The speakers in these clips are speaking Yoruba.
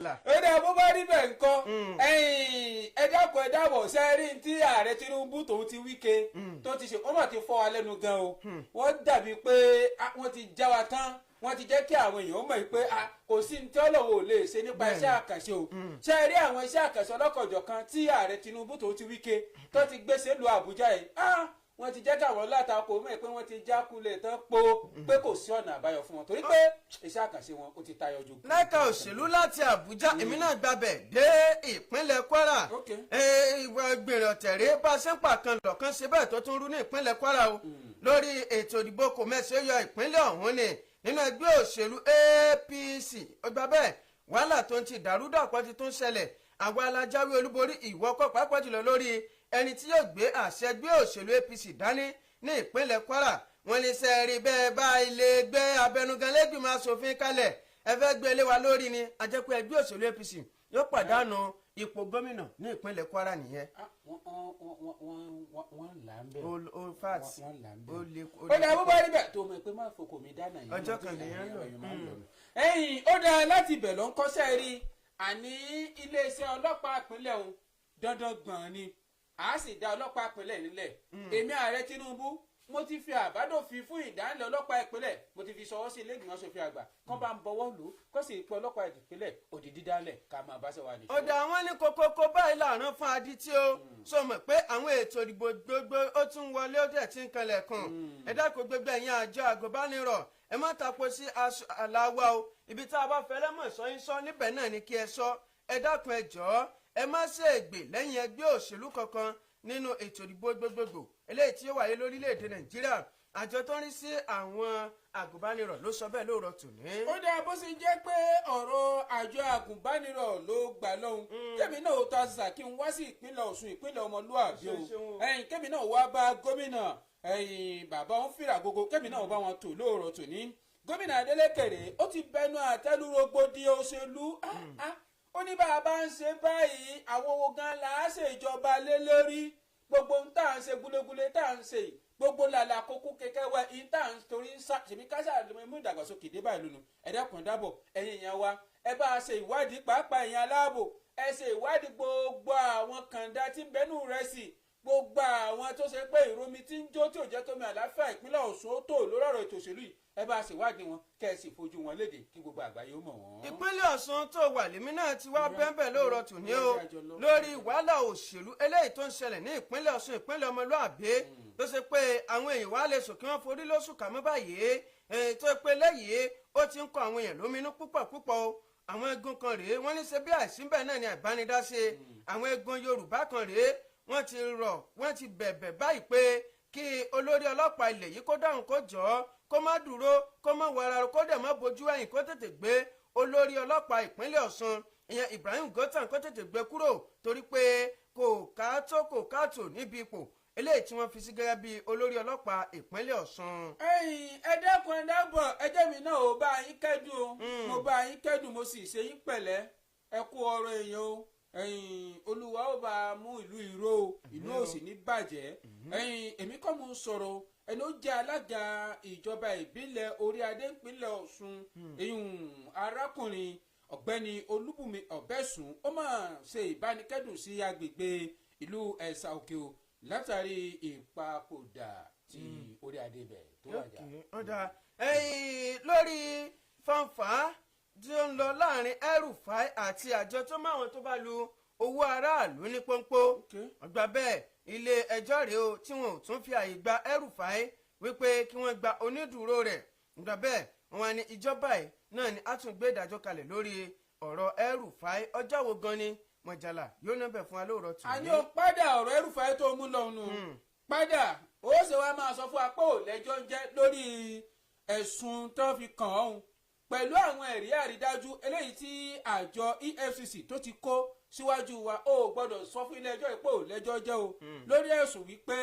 ó dá bó bá rí bẹ́ẹ̀ ńkọ́ ẹ dákun ẹ dábọ̀ sẹ́rí tí ààrẹ Tinubu tòun ti Wike tó ti ṣe wọ́n mà ti fọ́ wa lẹ́nu gan o wọ́n dàbí pé wọ́n ti já wa tán wọ́n ti jẹ́ kí àwọn èèyàn mọ̀ pé kò sí ní tí Ọlọ́run ò lè ṣe nípa iṣẹ́ àkànṣe o ṣe rí àwọn iṣẹ́ àkànṣe ọlọ́kọ̀jọ̀ kan tí ààrẹ Tinubu tòun ti Wike tó ti gbèsè lu Àbújá yìí wọ́n ti jẹ́ kí àwọn látakò mọ̀ pé wọ́n ti jákulẹ̀ tán pé kò sí ọ̀nà àbáyọ fún wọn torí pé iṣẹ́ àkànṣe wọn ó ti tayọ ju. lẹ́ka òṣèlú láti Àbújá èmi náà gbàbẹ̀ dé ìpínlẹ̀ Kwara ìwà gbèrè ọ̀tẹ̀rẹ́ bá ṣe ń pàkan lọ̀kan ṣe bẹ́ẹ̀ tó tún rú ní ìpínlẹ̀ Kwara o lórí ètò ìdìbò kò mẹ́sẹ̀ yọ ìpínlẹ̀ ọ̀hún ni nínú ẹgbẹ́ òṣèlú APC ọgbà bẹ́ẹ̀ wàhálà tó ń ti dàrúdàpọ̀ ti tún ṣẹlẹ̀ àwa alájáwé olúborí ìwọ́kọ̀ pàápàá jùlọ lórí ẹni tí yóò gbé àṣẹ ẹgbẹ́ òṣèlú APC dání ní ìpínlẹ̀ Kwara wọ́n ní sẹ́ẹ̀rì bẹ́ẹ̀ bá ilé gbé abẹnugan lẹ́gbìmọ̀ asòfin kalẹ̀ ẹ fẹ́ gbé lé wa lórí ni àjẹpẹ́ ẹgbẹ́ òṣèlú APC yóò pàdánù ipò gómìnà ní ìpínlẹ̀ Kwara nìyẹn. wọ́n là ń bẹ̀. o fat o lè. ó dà bó bá rí bẹ́ẹ̀ tó mọ̀ pé má fokò mi dáná yìí. ọjọ́ kan nìyẹn lọ. ó dà láti bẹ̀ ló ń kọ́sẹ́ rí àní iléeṣẹ́ ọlọ́pàá ìpínlẹ̀ ọ̀hún dandan gbọ̀n ni a sì dá ọlọ́pàá ìpínlẹ̀ nílẹ̀ èmi ààrẹ Tinubu mo ti fi àbádòfin fún ìdánilẹ̀ ọlọ́pàá ìpínlẹ̀ mo ti fi sọwọ́ sí ilé ìgbìmọ̀ aṣòfin àgbà kán bá ń bọwọ́ lù ú kó sì pé ọlọ́pàá ìpínlẹ̀ òdìdí dálẹ̀ ká máa bá ṣe wà ní. ọ̀dà àwọn ní kókókó báyìí làrán fún adití o sọ mọ̀ pé àwọn ètò ìdìbò gbogbo ó tún wọlé ó dẹ̀ ti ń kanlẹ̀ kùn ẹ dákun gbogbo ẹ̀yin àjọ àgùnbánirọ̀ ẹ má tapo sí àlàáwá o ibi tá a bá fẹ́ lẹ́mọ̀ sọ níbẹ̀ náà ni kí ẹ sọ ẹ dákun ẹ jọ̀ọ́ ẹ má ṣègbè lẹ́yìn ẹgbẹ́ òṣèlú kankan nínú ètò ìdìbò gbogbogbò eléyìí tí ó wáyé lórílẹ̀‐èdè Nàìjíríà àjọ tó ń rí sí àwọn àgùnbánirọ̀ ló sọ bẹ́ẹ̀ lóòrọ̀ tòní. ó dáa bó ṣe jẹ́ pé ọ̀rọ̀ àjọ àgùnbánirọ̀ ló gbà lọ́hùn kẹ́mi náà ó ta ṣà kí n wá sí ìpínlẹ̀ Ọ̀ṣun ìpínlẹ̀ ọmọlúwàbí o kẹ́mi náà wá bá gómìnà bàbá òun fìrà gbogbo kẹ́mi náà bá wọn tò lóòrọ̀ tòní gómìnà Adeleke ó ti bẹnu àtẹ́lù rògbòdìyàn òṣèlú ó ní bá a bá ń ṣe báyìí àwọn owó gan la á ṣèjọba lé lórí gbogbo ń tà ń ṣe gúlégúlé tà ń ṣe gbogbo làlà kókó kẹkẹ wẹ ń tà ń torí ṣèbí káṣá mú ìdàgbàsókè dé báyìí lónìí ẹ̀dá kan dábọ̀ ẹ̀yin èèyàn wa ẹ bá a ṣe ìwádìí pàápàá ẹ̀yin aláàbò ẹ ṣe ìwádìí gbogbo àwọn kàńdá tí ń bẹnu rẹ̀ sí gbogbo àwọn tó ṣe pé ìromi tí ń jó tí ò jẹ́ tómi àláfíà ìpínlẹ̀ Ọ̀ṣun ó tó lórí ọ̀rọ̀ ètò òṣèlú yìí ẹ bá a ṣèwádìí wọn kẹ́ ẹ sì fojú wọn léde kí gbogbo àgbáyé ó mọ̀ wọ́n. ìpínlẹ̀ Ọ̀ṣun tó wà lèmi náà ti wá bẹ́ẹ̀ lóòrọ̀ tòní o lórí wàhálà òṣèlú eléyìí tó ń ṣẹlẹ̀ ní ìpínlẹ̀ Ọ̀ṣun ìpínlẹ̀ ọmọlúàbí tó ṣe pé àwọn èèyàn wá lè sùn kí wọ́n forí lóṣù kà mọ́ báyìí tó pé lẹ́yìn ó ti ń kọ àwọn èèyàn lóminú púpọ̀ o àwọn egun kan rèé wọ́n ní ṣe bí àìsínbẹ̀ náà ni àìbánidáṣe àwọn egun Yorùbá kan rèé wọ́n ti bẹ̀bẹ̀ báyìí pé kí olórí ọlọ́pàá ilẹ̀ yìí kó dáhùn kó jọ̀ọ́ kó má dúró kó má wàrà kó dẹ̀ má bojú ẹ̀yìn kó tètè gbé olórí ọlọ́pàá ìpínlẹ̀ Ọ̀ṣun ìyẹn Ibrahim Gọ̀tàn kó tètè gbé kúrò torí pé kò káàtó níbi ipò eléyìí tí wọ́n fi sí gẹ́gẹ́ bí olórí ọlọ́pàá ìpínlẹ̀ Ọ̀ṣun. ẹ dákun ẹ dábọ̀ ẹjẹ́ mi náà ò bá yín kẹ́dùn o mo bá yín kẹ́dùn mo sì ṣe yín pẹ̀lẹ́ ẹ kú ọ̀rọ̀ èèyàn o Olúwa ó bá mú ìlú ìró ìlú ò sì ní bàjẹ́ èmi kọ́ mo ń sọ̀rọ̀ ẹni ó jẹ́ alága ìjọba ìbílẹ̀ orí adé ìpínlẹ̀ Ọ̀ṣun arákùnrin ọ̀gbẹ́ni Olúbùnmi Ọ̀bẹ́sùn ó máa ṣe ìbánikẹ́dùn sí agbègbè ìlú Ẹ̀sà Òkè o látàrí ìpapòdà tí orí adé bẹ̀ tó wájà. ọ̀dà lórí fọ́nfà tí ó ń lọ láàrin El-Rufai àti àjọ tó máwọn tó bá lu owó aráàlú ní pọ́npọ́ ọgbà bẹ́ẹ̀ ilé ẹjọ́ rèé o tí wọn ò tún fi àyè gba El-Rufai wípé kí wọ́n gba onídùúró rẹ̀ ọgbà bẹ́ẹ̀ wọn ní ìjọba ẹ̀ náà ni a tún gbé ìdájọ́ kalẹ̀ lórí ọ̀rọ̀ El-Rufai ọjọ́ wo gan ni mọ̀jàlá yóò ná bẹ̀ fún wa lóòrọ̀ tù. àní o padà ọ̀rọ̀ El-Rufai tó mú lọ́nu padà ó ṣe wá máa sọ fún wa pé òlẹ́jọ́ ń jẹ́ lórí ẹ̀sùn tó fi kàn ọ́n pẹ̀lú àwọn ẹ̀rí àrídájú eléyìí tí àjọ EFCC tó ti kó síwájú wa ó gbọ́dọ̀ sọ fún ilé ẹjọ́ ìpò lẹ́jọ́ jẹ́ o lórí ẹ̀sùn wípé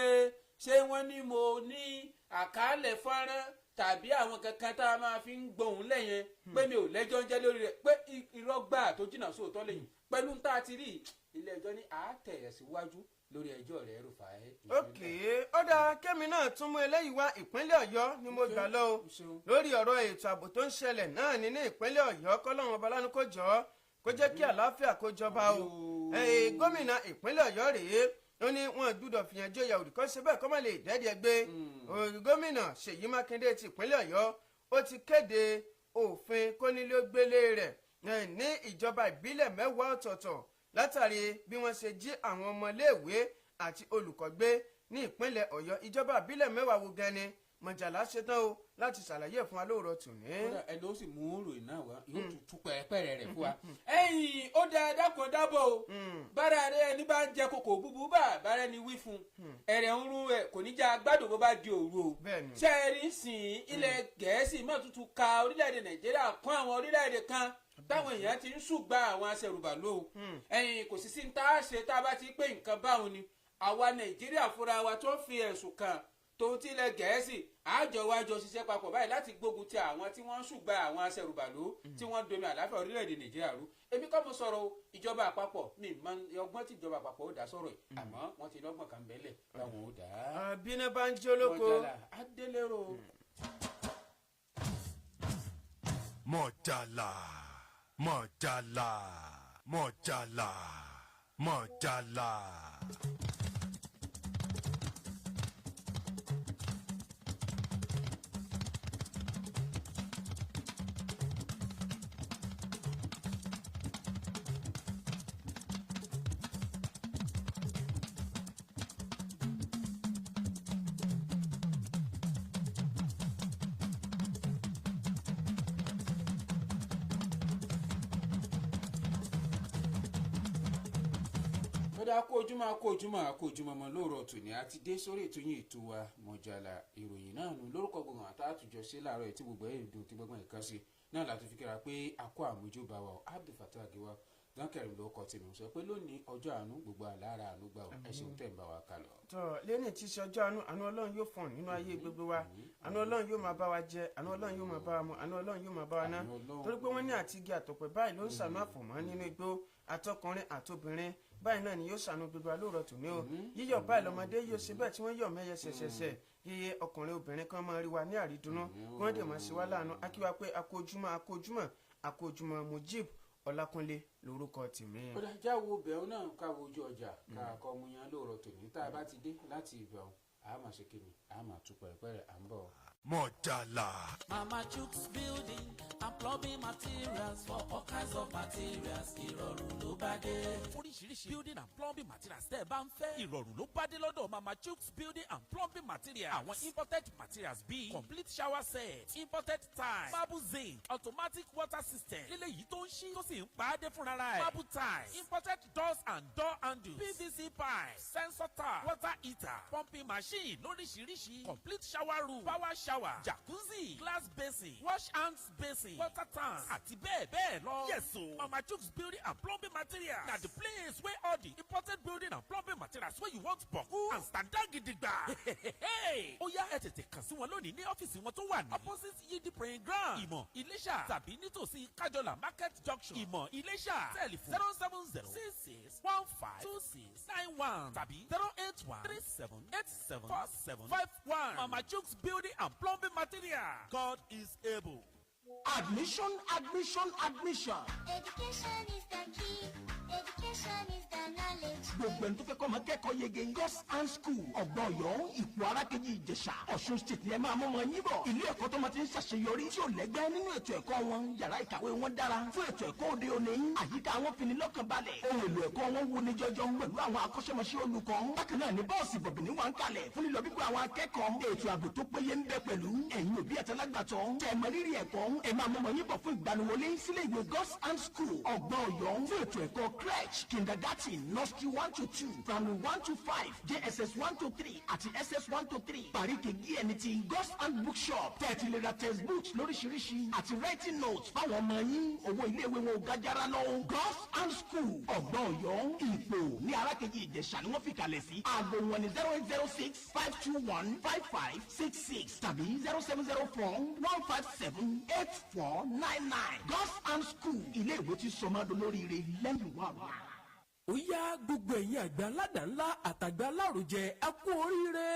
ṣé wọ́n ní mo ní àkàálẹ̀ fọ́nrán tàbí àwọn kankan tá a máa fi ń gbóhùn lẹ́yìn pé mi ò lẹ́jọ́ jẹ́ lórí rẹ̀ pé irọ́ gbà tó jìnnà sóòótọ́ lẹ́yìn pẹ̀lú tá a ti rí ilé ẹjọ́ ní àátẹ̀ síwájú lórí ẹjọ́ rẹ̀ El-Rufai. ok ọ̀dà kẹ́mi náà tún mú eléyìí wá ìpínlẹ̀ Ọ̀yọ́ ni mo gbà lọ o lórí ọ̀rọ̀ ètò ààbò tó ń ṣẹlẹ̀ náà ní ìpínlẹ̀ Ọ̀yọ́ kọ́lọ́run ọba lánàá kó jọ kó jẹ́ kí àlàáfíà kó jọba o. Gómìnà ìpínlẹ̀ Ọ̀yọ́ rèé ó ní wọn gbúdọ̀ fìyàn jóyà òdì kan ṣe bẹ́ẹ̀ kọ́ má lè dẹ́ẹ̀dẹ́ gbé. Gómìnà Ṣèyí Mákindé ti ìpínlẹ̀ Ọ̀yọ́ ó ti kéde òfin kónílé-ó-gbélé rẹ̀ ní ìjọba ìbílẹ̀ 10 ọ̀tọ̀ọ̀tọ̀ látàrí bí wọ́n ṣe jí àwọn ọmọléèwé àti olùkọ́ gbé ní ìpínlẹ̀ Ọ̀yọ́. Ìjọba ìbílẹ̀ 10 wo gan ni Mọ̀jàlá ṣetán o láti ṣàlàyé fún wa lóòrọ̀ tòní. ẹni ó sì mú ròyìn náà wá yóò tún pẹ̀rẹ̀pẹ̀rẹ̀ rẹ̀ fún wa. ẹ̀yin ó da dákun dábọ̀ o bára rẹ ẹni bá ń jẹ kòkò búburú bára ẹni wí fún ẹ̀rẹ̀ ń rún ẹ̀ kò ní já gbádùn bó bá di òru o. ṣé ẹ rí sìn ilẹ̀ Gẹ̀ẹ́sì mọ́ tuntun ka orílẹ̀-èdè Nàìjíríà kún àwọn orílẹ̀-èdè kan táwọn èèyàn ti ń ṣùgbà àwọn aṣẹrùbàlò. ẹ̀yin kò sì sí ní tá a ṣe tá a bá ti pé nǹkan báwọn ni àwa Nàìjíríà fúnra wa tó fi ẹ̀sùn kàn tòun ti ilẹ̀ Gẹ̀ẹ́sì àjọwájọ ṣiṣẹ́ papọ̀ báyìí láti gbógun ti àwọn tí wọ́n ń ṣùgbà àwọn aṣẹrùbàlò tí wọ́n domi àlàáfíà orílẹ̀-èdè Nàìjíríà rú. èmi kọ́ mo sọ̀rọ̀ ìjọba àpapọ̀ mi mọ ọgbọ́n tí ìjọba àpapọ̀ ó dá sọ̀rọ̀ yìí àmọ́ wọ́n ti lọ́gbọ̀n kan bẹ́lẹ̀ báwọn ó dá. àbínú bá ń jó lóko. adélérò. Mọ̀jàlá Mọ̀jàlá Mọ̀jàlá Mọ̀jàlá. kódà kójúmọ́ mọ́ lóòrọ̀ tòní àti dé sórí ètò yín ètò wa Mọ̀jàlá ìròyìn náà nù lórúkọ gbogbo àtàtújọ sí láàárọ̀ tí gbogbo ẹ̀ dùn tí gbogbo ẹ̀ kan sí náà láti fi kíra pé akọ àmójúbà wa Abdulfatah Agiwa dánkẹ̀rì ló kọ́ tèmi sọ pé lónìí ọjọ́ àánú gbogbo àlára àánú gbà ọ́ ẹ̀sìn tẹ̀ ń bá wa kà lọ. tọ́ lẹ́ni tí í ṣe ọjọ́ àánú Ọlọ́run yóò fọ̀n nínú ayé gbogbo wa àánú Ọlọ́run yóò máa bá wa jẹ àánú Ọlọ́run yóò máa bá wa mu àánú Ọlọ́run yóò máa bá wa ná torí pé wọ́n ní àti igi àtọ̀pẹ̀ báyìí ló ń ṣàánú àfọ̀mọ́ nínú igbó àtọkùnrin àtobìnrin báyìí náà ni yóò ṣàánú gbogbo alóòrọ̀ tòní o yíyọ̀ báyìí lọ́mọdé yóò ṣe bẹ́ẹ̀ tí wọ́n yọ̀ mẹ́yẹ ṣẹ̀ṣẹ̀ṣẹ̀ iye ọkùnrin obìnrin kan máa rí wa ní àrídùnnú kí wọ́n dè máa ṣe wá láàánú akíwá pé akójúmọ́ Mujib Ọlákúnlé lórúkọ tèmi. ó dájá wo bẹ̀rù náà káwọ ojú ọjà káàkọ́ mu yan lóòrọ̀ tòní tá a bá ti dé láti ìbẹ̀rù àmà ṣe kíni àmà tún pẹ̀rẹ̀pẹ̀rẹ̀ à ń bọ̀. Mọ̀jàlá. Mama Chuks Building and Plumbing Materials for all kinds of materials. Ìrọ̀rùn ló bá dé. Oríṣiríṣi building and plumbing materials tẹ́ ẹ bá ń fẹ́. Ìrọ̀rùn ló bá dé lọ́dọ̀ Mama Chuks Building and Plumbing Materials. Àwọn imported materials bíi complete shower set, imported tiles, marble zinc, automatic water system. Lílé yìí tó ń ṣí tó sì ń pa á dé fúnra rẹ̀. Marble tiles, imported doors and door handles, PVC pipes, sensor tap, water heater, pumping machine lóríṣiríṣi, complete shower room, power shower, jacuzzi, glass basin, wash hands basin, water tank, àti bẹ́ẹ̀ bẹ́ẹ̀ lọ. Yes o, Mama Chuks Building and Plumbing Materials na the place where all the imported building and plumbing materials wey you want boku and standard gidigba. Ó yá ẹ tètè kàn sí wọn lónìí ní ọ́fíìsì wọn tó wà ní opposite Yidi praying ground, Ìmọ̀ Iléṣà tàbí nítòsí Kájọlà market junction, Ìmọ̀ Iléṣà. Telephone 070-6615-2691 tàbí 081-3787-4751. Mama Chuks Building and Plumbing Material. God is able. Admission. Education is the key. Education is the knowledge. Gbogbo ẹni tó fẹ́ kọ́ máa kẹ́kọ̀ọ́ yege God's Hand School Ọ̀gbọ́n Ọ̀yọ́ Ìpò Arákejì Ìjẹ̀ṣà Ọ̀ṣun State ni ẹ máa mọ́ ọmọ yín bọ̀. Ilé ẹ̀kọ́ tó máa ti ń ṣàṣeyọrí tí ò lẹ́gbẹ́ nínú ètò ẹ̀kọ́ wọn. Yàrá ìkàwé wọn dára fún ètò ẹ̀kọ́ òde òní. Àyíká wọn fini lọ́kàn balẹ̀. Ohun èlò ẹ̀kọ́ wọn wuni jọjọ pẹ̀lú àwọn akọ́ṣẹ́mọṣẹ́ olùkọ́. Bákan náà ni bọ́ọ̀sì bọ̀bìnì wà ń kalẹ̀ fún lílọ bíbọ̀ àwọn akẹ́kọ̀ọ́. Ètò ààbò tó péye ń bẹ pẹ̀lú. Ẹ̀yin òbí àtàlágbàtọ́ tẹ mọ rírì ẹ̀kọ́. Ẹ máa mọ́ ọmọ yín bọ̀ fún ìgbaniwọlé sílé ìwé God's Hand School Ọ̀gbọ́n Ọ̀yọ́ fún ètò ẹ̀kọ́ crèche kindergarten nursery 1 to 2 primary 1 to 5 JSS 1 to 3 àti SS 1 to 3 paríkè gíẹ̀nì ti God's Hand bookshop tẹ̀tí lè ra textbooks lóríṣiríṣi àti writing notes fáwọn ọmọ yín owó iléèwé wọn ò gájára lọ. God's Hand School Ọ̀gbọ́n Ọ̀yọ́ Ìpò ní Arákejì Ìjẹ̀ṣà ni wọ́n fi kalẹ̀ sí. Aago wọn ni 0806-521-5566 tàbí 0704-157-8499. God's Hand School ilé ìwé tí sọmọdé lóríire lẹ́yìn wà wá. Ó yá gbogbo ẹ̀yin àgbà aládàá ńlá àtàgbà alárojẹ ẹ kú oríire.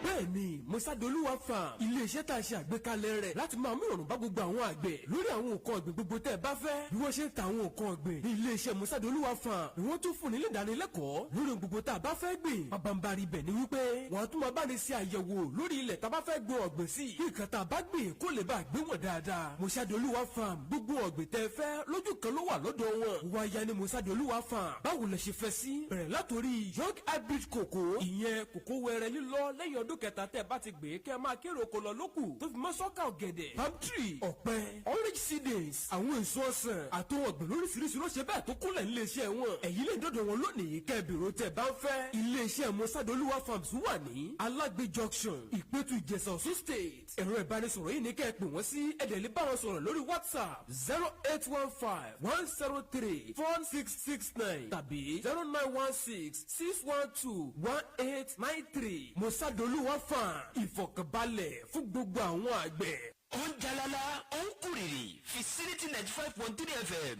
Bẹ́ẹ̀ni Musadoluwa Farm ilé-iṣẹ́ tá a ṣe àgbékalẹ̀ rẹ̀ láti máa mú ìrọ̀rùn bá gbogbo àwọn àgbẹ̀ lórí àwọn nǹkan ọ̀gbìn gbogbo tẹ́ ẹ bá fẹ́ bí wọ́n ṣe ń ta àwọn nǹkan ọ̀gbìn ní ilé-iṣẹ́ Musadoluwa Farm ni wọ́n tún fún ní ìdánilẹ́kọ̀ọ́ lórí gbogbo tá a bá fẹ́ gbìn pabambari bẹ̀ ni wípé wọ́n á tún máa bá ní ṣe àyẹ̀wò lórí ilẹ̀ tá a bá fẹ́ gbin ọ̀gbìn sí kí nǹkan tá a bá gbìn kó lè bá a gbé wọn dáadáa Musadoluwa Farm gbogbo ọ̀gbìn tẹ́ ẹ fẹ́ lójú kan ló wà lọ́dọ̀ wọn wáyà ní Musadoluwa Farm báwo lẹ ṣe fẹ́ sí bẹ̀rẹ̀ látòrí young hybrid cocoa ìyẹn kòkó wẹrẹ lílọ lẹ́yìn ọdún kẹta tẹ́ ẹ bá ti gbé kẹ́ ẹ máa kéré oko lọ lókù tó fi mọ́ sọ́kà ọ̀gẹ̀dẹ̀ palm tree ọ̀pẹ orange seedings àwọn èso ọsàn àtòwọn ọ̀gbìn lóríṣiríṣi ló ṣe bẹ́ẹ̀ tó kúnlẹ̀ níléeṣẹ́ wọn èyí lè dọ́dọ̀ wọn lónìí kẹ́ ẹ bèrò tẹ́ bá ń fẹ́ iléeṣẹ́ Musadoluwa Farms wà ní Alágbé junction Ìpẹ́tù Ìjẹ̀ṣà Ọ̀ṣun state ẹ̀rọ ìbánisọ̀rọ̀ yìí ní kẹ́ ẹ pè wọ́n sí ẹ̀dẹ̀ lè bá wọn sọ̀rọ̀ lórí WhatsApp 08151034669 tàbí 0916-612-1893 Musadoluwa Farm ìfọ̀kànbalẹ̀ fún gbogbo àwọn àgbẹ̀. ó ń jalala ó ń kúrìrì Facility 95.3 FM.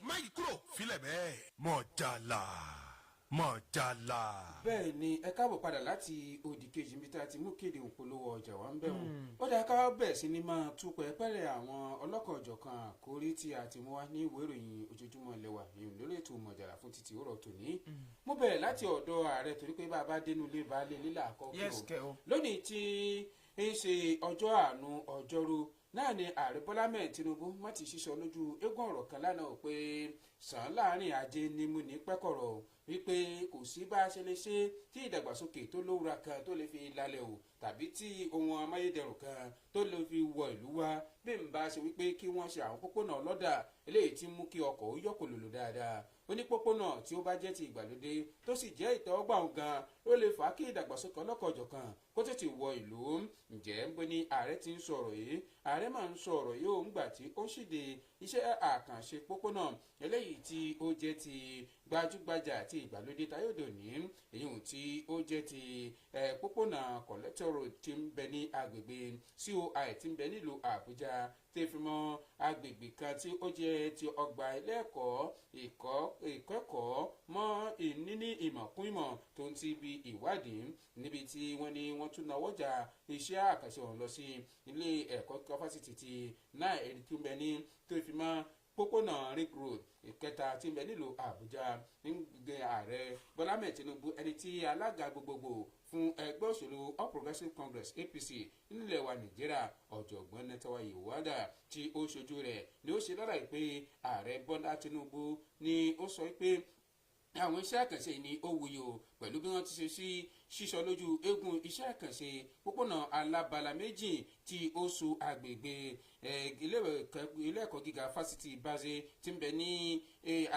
máyì kúrò filẹ̀ bẹ́ẹ̀. Mọ̀jàlá Mọ̀jàlá. bẹ́ẹ̀ ni ẹ káàbọ̀ padà láti òdì kejì níbi tá a ti mú kéde òpolówó ọjà wa ń bẹ̀ wọ́n. ó dáa ká bẹ̀ sí ni máa tú pẹ́ẹ́pẹ́rẹ́ àwọn ọlọ́kọ̀ọ̀jọ̀kan àkórí tí a ti mú wá ní ìwé ìròyìn ojoojúmọ́ ilé wa ìyún lórí ètò Mọ̀jàlá fún títí òrọ̀ tòní. mo bẹ̀rẹ̀ láti ọ̀dọ̀ ààrẹ torí pé bá a bá dénú ilé baálé lílà àkọ́kọ́ lónìí tí ń ṣe ọjọ́ àánú ọjọ́rú náà ni ààrẹ Bọ́lá mẹ́rin Tinubu má ti ṣíṣọ lójú eégún ọ̀rọ̀ kan lánàá pé sàn láàrin ajé ni mo ní pẹ́kọ̀rọ̀ wípé kò sí bá a ṣe lè ṣe tí ìdàgbàsókè tó lówura kan tó lè fi lálẹ́ o tàbí tí ohun amáyédẹrùn kan tó lè fi wọ ìlú wa bí n bá ṣe wípé kí wọ́n ṣe àwọn pópónà ọlọ́dà eléyìí tí mú kí ọkọ̀ ó yọ̀kòlòlò dáadáa onípópónà tí ó bá jẹ́ ti ìgbàlódé tó sì jẹ́ ìtẹ́wọ́gbà òun gan ló lè fà á kí ìdàgbàsókè ọlọ́kọ̀ọ̀jọ̀kan kó tètè wọ ìlú. ǹjẹ́ ń bẹ ní ààrẹ ti ń sọ̀rọ̀ yìí ààrẹ máa ń sọ̀rọ̀ yìí ó ń gbà tí ó ṣìde iṣẹ́ àkànṣe pópónà eléyìí tí ó jẹ́ ti gbajúgbajà àti ìgbàlódé táyọ̀dò ní èyí tí ó jẹ́ ti pópónà Collector Road tí ń bẹ ní agbègbè COI tí ń bẹ nílùú Àbújá tí fi mọ́ agbègbè kan tí ó jẹ́ ti ọgbà ilé ẹ̀kọ́ ìkẹ́kọ̀ọ́ mọ́ níní ìmọ̀ kún ìmọ̀ tó ń ti bi ìwádìí níbi tí wọ́n ní wọ́n tún náwó jà iṣẹ́ àkànṣe ọ̀hún lọ sí ilé ẹ̀kọ́ fásitì ti náà èyí tí ń bẹ ní tó fi mọ́ pópónà Ring Road ìkẹta tí ń bẹ nílùú Àbújá nígbè ààrẹ Bọ́lá mẹ́rin Tinubu ẹni tí alága gbogbogbò fún ẹgbẹ́ òṣèlú All Progressives Congress APC nílẹ̀ wa Nàìjíríà ọ̀jọ̀gbọ́n Netawa Yewada tí ó ṣojú rẹ̀ ni ó ṣe lára pé ààrẹ Bọ́lá Tinubu ni ó sọ pé àwọn iṣẹ́ àkànṣe ni ó wuyì o pẹ̀lú bí wọ́n ti ṣe sí ṣíṣọ lójú eégún iṣẹ́ àkànṣe pópónà alábala méjì tí ó so agbègbè ilé ẹ̀kọ́ gíga fásitì Baze tí ń bẹ ní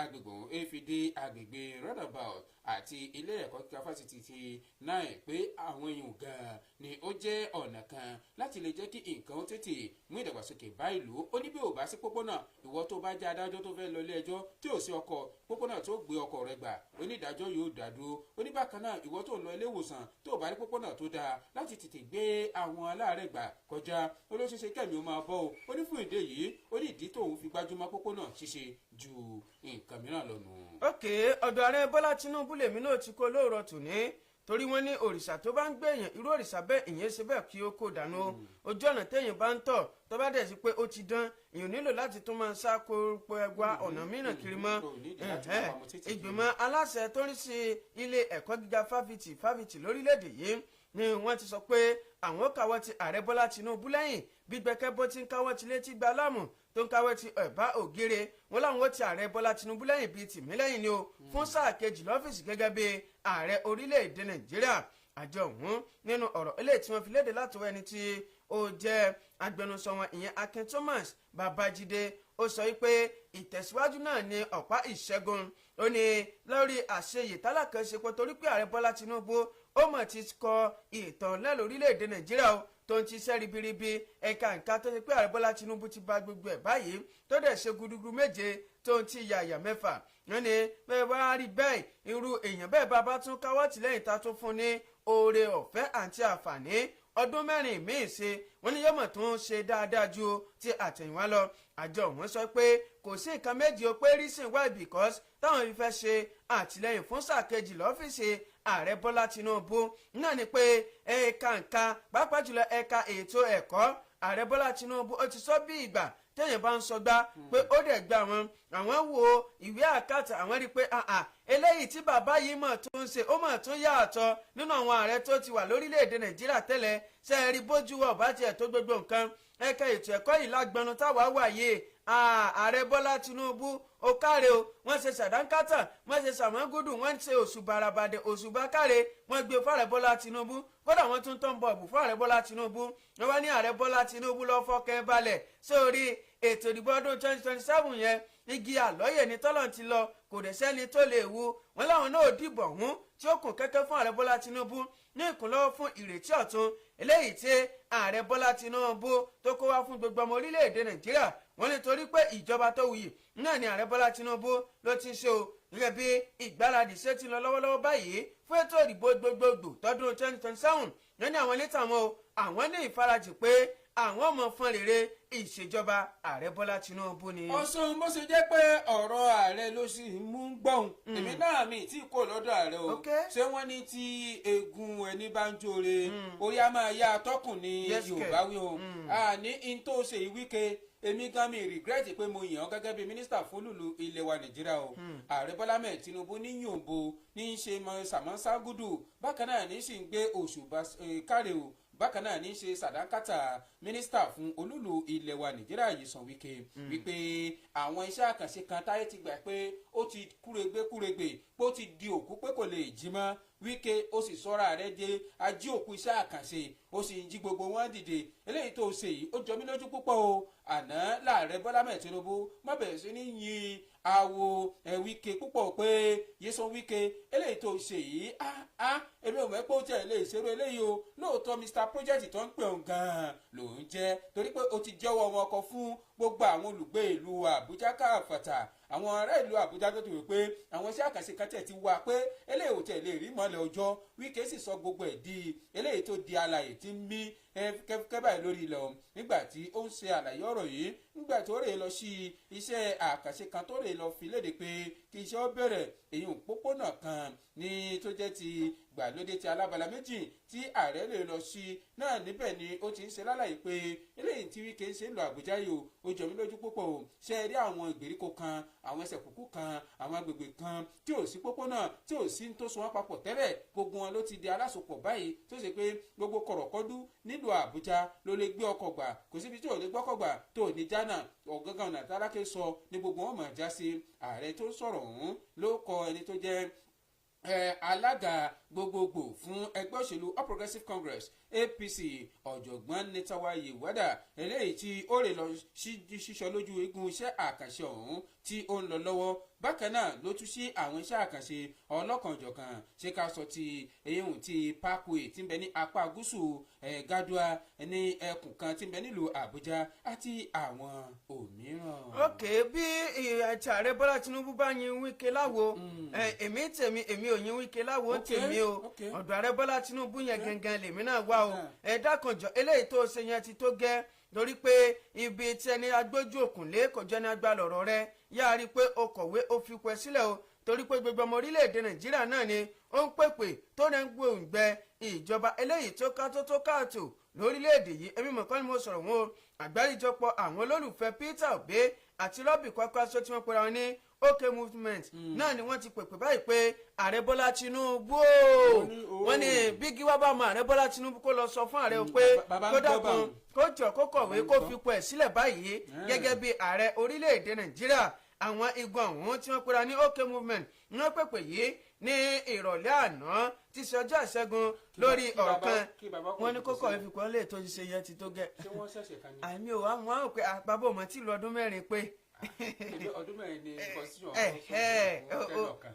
agbègbè efide agbègbè roundabout àti ilé ẹ̀kọ́ gíga fásitì ti náà pé àwọn èèyàn gan-an ni ó jẹ́ ọ̀nà kan láti lè jẹ́ kí nǹkan ó tètè mú ìdàgbàsókè bá ìlú ó ní bí ò bá sí pópónà ìwọ tó bá jẹ́ adájọ́ tó fẹ́ lọ ilé ẹjọ́ tí ò sí ọkọ̀ pópónà tó gbé ọkọ̀ rẹ̀ gbà onídàájọ́ yóò dádúró oníbàkan náà ìwọ tó lọ ilé ìwòsàn tó bá rí pópónà tó dáa láti tètè gbé àwọn aláàárẹ̀ gbà kọjá olóṣèṣe kẹ́mi ó máa bọ́ o ó ní fún ìdí èyí ó ní ìdí tóun fi gbájúmọ́ pópónà ṣíṣe ju nǹkan mìíràn lọ nù. ókè ọ̀dọ̀ ààrẹ Bọ́lá Tinubu lèmi náà ti kó lóòrọ̀ tòní torí wọ́n ní òrìṣà tó bá ń gbé èèyàn irú òrìṣà bẹ́ẹ̀ ìyẹn ṣe bẹ́ẹ̀ kí ó kó dànù ojú ọ̀nà téèyàn bá ń tọ̀ tó bá dẹ̀ sí pé ó ti dán èèyàn nílò láti tún máa sá kórópọ̀ ẹgbà ọ̀nà mìíràn kiri mọ́ ìgbìmọ̀ aláṣẹ tó ń rí sí ilé ẹ̀kọ́ gíga fáfitì lórílẹ̀‐èdè yìí ni wọ́n ti sọ pé àwọn káwọ́ ti ààrẹ Bọ́lá Tinubu lẹ́yìn bí gbẹ̀kẹ́ bó ti ń káwọ́ ti létí gba láàmú tó ń káwọ́ ti ẹ̀bá ògiri wọn láwọn ti ààrẹ Bọ́lá Tinubu lẹ́yìn bíi tìmí lẹ́yìn ni o fún sáà kejì lọ́fíìsì gẹ́gẹ́ bí ààrẹ orílẹ̀-èdè Nàìjíríà àjọ ọ̀hún nínú ọ̀rọ̀ eléyìí tí wọ́n fi léde látọwọ́ ẹni tí ó jẹ́ agbẹnusọ wọn ìyẹn Akin Thomas Babájídé ó sọ wípé ìtẹ̀síwájú náà ní ọ̀pá ìṣẹ́gun ó ní lórí àṣeyè tálákànṣepọ̀ torí pé ààrẹ Bọ́lá Tinubu ó mọ̀ ti kọ ìtàn lẹ́lẹ̀ orílẹ̀-èdè Nàìjíríà o tó ń ṣiṣẹ́ ribiribi ẹ̀ka nǹkan tó ṣe pé ààrẹ Bọ́lá Tinubu ti bà gbogbo ẹ̀ báyìí tó dẹ̀ ṣe gudugudu méje tó ń ti yàyà mẹ́fà wọ́n ní bẹ́ẹ̀ wá rí bẹ́ẹ̀ irú èèyàn bẹ́ẹ̀ bá tún káwọ́ tìlẹ́yìn ta tó fún ní oore ọ̀fẹ́ àti àǹfààní ọdún mẹ́rin míì ṣe wọ́n ní yọmọ tó ń ṣe dáadáa ju ti àtẹ̀yìnwá lọ àjọ wọn sọ pé kò sí nǹkan méjì ó pé reason why because táwọn fi fẹ́ ṣe àtìlẹ́yìn fún sáà kejì lọ́fíìsì ààrẹ bọ́lá tinubu náà ni pé ẹ̀ka nǹkan pàápàá jùlọ ẹ̀ka ètò ẹ̀kọ́ ààrẹ bọ́lá tinubu ó ti sọ bí ìgbà téèyàn bá ń sọgbà pé ó dẹ̀ gba àwọn wo ìwé àkàtà àwọn rí i pé eléyìí tí bàbá yìí mọ̀ tó ń ṣe ó mọ̀ tó yàtọ̀ nínú àwọn ààrẹ tó ti wà lórílẹ̀‐èdè nàìjíríà tẹ́lẹ̀ ṣe é rí bójú wọ̀ bá tiẹ̀ tó gbogbo nǹkan ẹ̀ka ètò ẹ̀kọ́ yìí lágbọnú táwa wà yìí ààrẹ bọ́lá tinubu ó káre o wọ́n ṣe ṣàdánkátà wọ́n ṣe ṣàmọ́gùdù wọ́n ṣe òṣùbàràbàdẹ òṣùbàkàrẹ wọ́n gbé fààrẹ bọ́lá tinubu kódà wọ́n tún tán bọ̀ọ̀bù fún ààrẹ bọ́lá tinubu wọ́n wá ní ààrẹ bọ́lá tinubu lọ́ fọ́kẹ́ balẹ̀ sórí ètò ìdìbò ọdún 2027 yẹn igi àlọ́yè ní tọ́lọ̀ ti lọ kò dẹ̀ sẹ́ni tó lè wu wọn láwọn náà dìbò ọ̀hún tí ó kún kẹ́kẹ́ fún ààrẹ bọ́lá tinubu ní ìkúnlọ́wọ́ fún ìrètí ọ̀tun eléyìí tí ààrẹ bọ́lá tinubu tó kó wá fún gbogbo ọmọ orílẹ̀-èdè nàìjíríà wọ́n ní torí pé ìjọba tó wuyì náà ni ààrẹ bọ́lá tinubu ló ti ń ṣe o gẹ́gẹ́ bí ìgbáradì ṣe ti lọ lọ́wọ́lọ́wọ́ báyìí fún ètò ìdìbò gbogbogbò tọdún 2027 wọ́n ní àwọn létà wọn o àwọn ní ìfarajì pé àwọn ọmọ fún rere ìṣèjọba ààrẹ bọ́lá tinubu ni. ọ̀sùn bó ṣe jẹ́ pé ọ̀rọ̀ ààrẹ ló sì mú gbọ̀n èmi náà mi tí kò lọ́dọ̀ ààrẹ o ṣé wọ́n ní tí egun ẹni bá ń jóore orí a máa yá atọ́kùn ní yorùbá wí o ní in tó ṣe ìwíke èmi gan mi regret pé mo yàn án gẹ́gẹ́ bí mínísítà fólùlù ilẹ̀ wa nàìjíríà o ààrẹ bọ́lá mẹ́ẹ̀ tinubu ní yòǹbo ní í ṣe mọ sàmọ́ságùdù bákan náà ní í sì ń gbé òṣùbà káre o bákan náà ní í ṣe sàdánkátà mínísítà fún olúlu ilẹ̀ wa nàìjíríà yìí sàn wípé àwọn iṣẹ́ àkànṣe kan táyé ti gbà pé ó ti kúregbé pé ó ti di òkú pé kò lè jí mọ́ wíkẹ́ ó sì sọ́ra rẹ̀ dé ají òkú iṣẹ́ àkànṣe ó sì ń jí gbogbo wọn dìde eléyìí tó ṣe yìí ó jọ mí lójú púpọ̀ o àná láàrẹ bọ́lá mẹ́ẹ̀ tinubu má bẹ̀rẹ̀ sí ní yin àwo wíkẹ́ púpọ̀ pé yéṣan wíkẹ́ eléyìí tó ṣe yìí èmi ò mọ̀ pé ó tiẹ̀ lè ṣerú eléyìí o lóòótọ́ mr project tó ń pè ọ́n gan-an lòún jẹ́ torí pé ó ti jẹ́wọ́ wọn kọ fún gbogbo àwọn olùgbé ìlú àbújá káfàtà àwọn ará ìlú àbújá tó ti wí pé àwọn iṣẹ́ àkànṣe kan tẹ̀ ti wá pé eléyìí ò tẹ̀ lè rí mọ́lẹ̀ ọjọ́ wíkẹ́ sì sọ gbogbo ẹ̀ di eléyìí tó di alàyè tí ń mí kẹ́kẹ́ báyìí lórí ilẹ̀ ọ̀hún nígbà tí ó ń ṣe àlàyé ọ̀rọ̀ yìí nígbà tó rè lọ sí iṣẹ́ àkànṣe kan tó rè lọ fi léde pé kí iṣẹ́ ó bẹ̀rẹ̀ èyí òpópónà kan ní tó jẹ́ ti gbàlódé ti alábala méjì tí ààrẹ lè lọ sí náà níbẹ̀ ni ó ti ń ṣe lálàyé pé eléyìí tí wíkẹ́ ń ṣe ń lọ àbújá yìí o ó jọ mí lójú púpọ̀ o ṣe rí àwọn ìgbèríko kan àwọn ẹsẹ̀ kúkú kan àwọn agbègbè kan tí ò sí pópónà tí ò sí tó so wọn papọ̀ tẹ́lẹ̀ gbogbo wọn ló ti di alásopọ̀ báyìí tó ṣe pé gbogbo kọ̀rọ̀kọ́dú nílùú àbújá ló lè gbé ọkọ̀ gbà kò síbi tí ò lè gbọ́kọ̀ gbà tó ní jánà ọ̀gángan ọ̀nà tálákè sọ ní gbogbo wọn mọ̀ já sí ààrẹ tó sọ̀rọ̀ ọ̀hún ló kọ ẹni tó jẹ́ alága gbogbogbò fún ẹgbẹ́ òṣèlú all progressives congress apc ọ̀jọ̀gbọ́n netawa yewada eléyìí tí ó rè lọ ṣíṣọ lójú igun iṣẹ́ àkànṣe ọ̀hún tí ó ń lọ lọ́wọ́ bákan náà ló tún sí àwọn iṣẹ́ àkànṣe ọlọ́kanòjọ̀kan ṣé ká sọ ti eyín ti parkway tí ń bẹ ní apá gúúsù gadua ní ẹkùn kan tí ń bẹ nílùú àbújá àti àwọn òmíràn. ok bí ààrẹ bọ́lá tinubu bá yin wíkẹ́ láwo èmi ò yin wíkẹ́ láwo tèmi o ọ̀dọ̀ ààrẹ bọ́lá tinubu yẹn gangan lèmi náà wá o ẹ̀dá kanjọ eléyìí tó ṣe yẹn ti tó gẹ́ torí pé ibi tí ẹni agbójú òkùnlé kò jẹ́ ní agbá lọ̀rọ̀ rẹ yáa rí i pé o kọ̀wé o fi pẹ́ sílẹ̀ o torí pé gbogbo ọmọ orílẹ̀-èdè nàìjíríà náà ni ó ń pèpè tó rẹ̀ ń gbòǹgbẹ ìjọba eléyìí tó ká tó káàtó lórílẹ̀-èdè yìí èmi mọ̀kàn ni mo sọ̀rọ̀ wọn o àgbáríjọpọ̀ àwọn olólùfẹ́ peter obi àti rọ́bì kwakwaso tí wọ́n pera wọn ní OK movement náà ni wọ́n ti pèpè báyìí pé ààrẹ bọ́lá tinubu wọ́n ní bí gíwá bá mọ ààrẹ bọ́lá tinubu kó lọ sọ fún ààrẹ pé kó dàpọ̀ kó jọ kó kọ̀wé kó fipò ẹ̀ sílẹ̀ báyìí gẹ́gẹ́ bí ààrẹ orílẹ̀-èdè nàìjíríà àwọn igun ọ̀hún tí wọ́n pera ní OK movement ní wọ́n pèpè yìí ní ìrọ̀lẹ́ àná tí ṣe ọjọ́ ìṣẹ́gun lórí ọ̀kan wọn ní kókó ìfikùn lè tó ṣe yẹ ti tó gẹ́ àmì ò wá wọn ò pé bàbá òmò tí lu ọdún mẹ́rin pé ọdún mẹ́rin ni constitution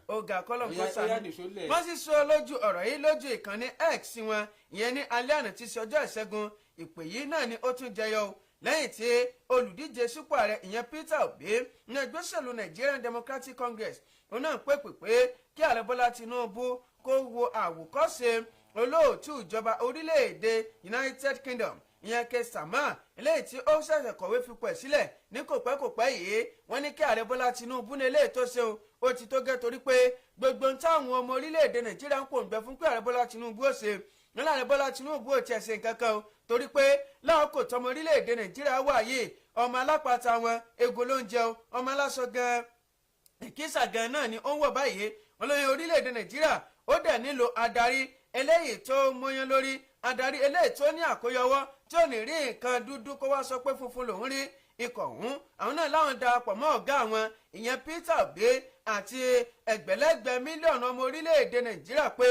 ọgá kọlọ̀ kó sàmì wọ́n sì sọ lójú ọ̀rọ̀ yìí lójú ìkànnì x wọn ìyẹn ní alẹ́ àná tí ṣe ọjọ́ ìṣẹ́gun ìpè yìí náà ni ó tún jẹyọ lẹ́yìn tí olùdíje sípò ààrẹ ìyẹn peter obi ní ẹgbẹ́ òṣèlú nigerian democratic congress òun náà pèpè pé kí ààrẹ bọ́lá tinubu kó wo àwòkọ́ṣe olóòtú ìjọba orílẹ̀-èdè united kingdom ìyẹn ke sama eléyìí tí ó ṣẹ̀ṣẹ̀ kọ̀wé fipò ẹ̀ sílẹ̀ ní kòpẹ́kòpẹ́ yìí wọ́n ní kí ààrẹ Bọ́lá Tinubu ní eléyìí tó ṣeun ó ti tó gẹ́ torí pé gbogbo táwọn ọmọ orílẹ̀-èdè Nàìjíríà ń pòǹgbẹ fún pé ààrẹ Bọ́lá Tinubu ó ṣe nílẹ̀ ààrẹ Bọ́lá Tinubu ò tiẹ̀ ṣe nǹkan kan o torí pé láàkó tọmọ orílẹ̀-èdè Nàìjíríà wà yìí ọmọ alápàtà wọn ego ló ń jẹun ọmọ aláṣọ gan ìkísà gan náà ni ó ń wọ̀ báyìí wọn lóye orílẹ̀-èdè Nàìjíríà ó dẹ̀ nílò adarí eléyìí tó mọyán lórí adarí eléyìí tó ní àkóyọwọ́ tí ò ní rí nǹkan dúdú kó wá sọ pé funfun lòún rí ikọ̀ ọ̀hún àwọn náà láwọn darapọ̀ mọ́ ọ̀gá àwọn ìyẹn Peter Obi àti ẹgbẹ̀lẹ́gbẹ̀ mílíọ̀nù ọmọ orílẹ̀-èdè Nàìjíríà pé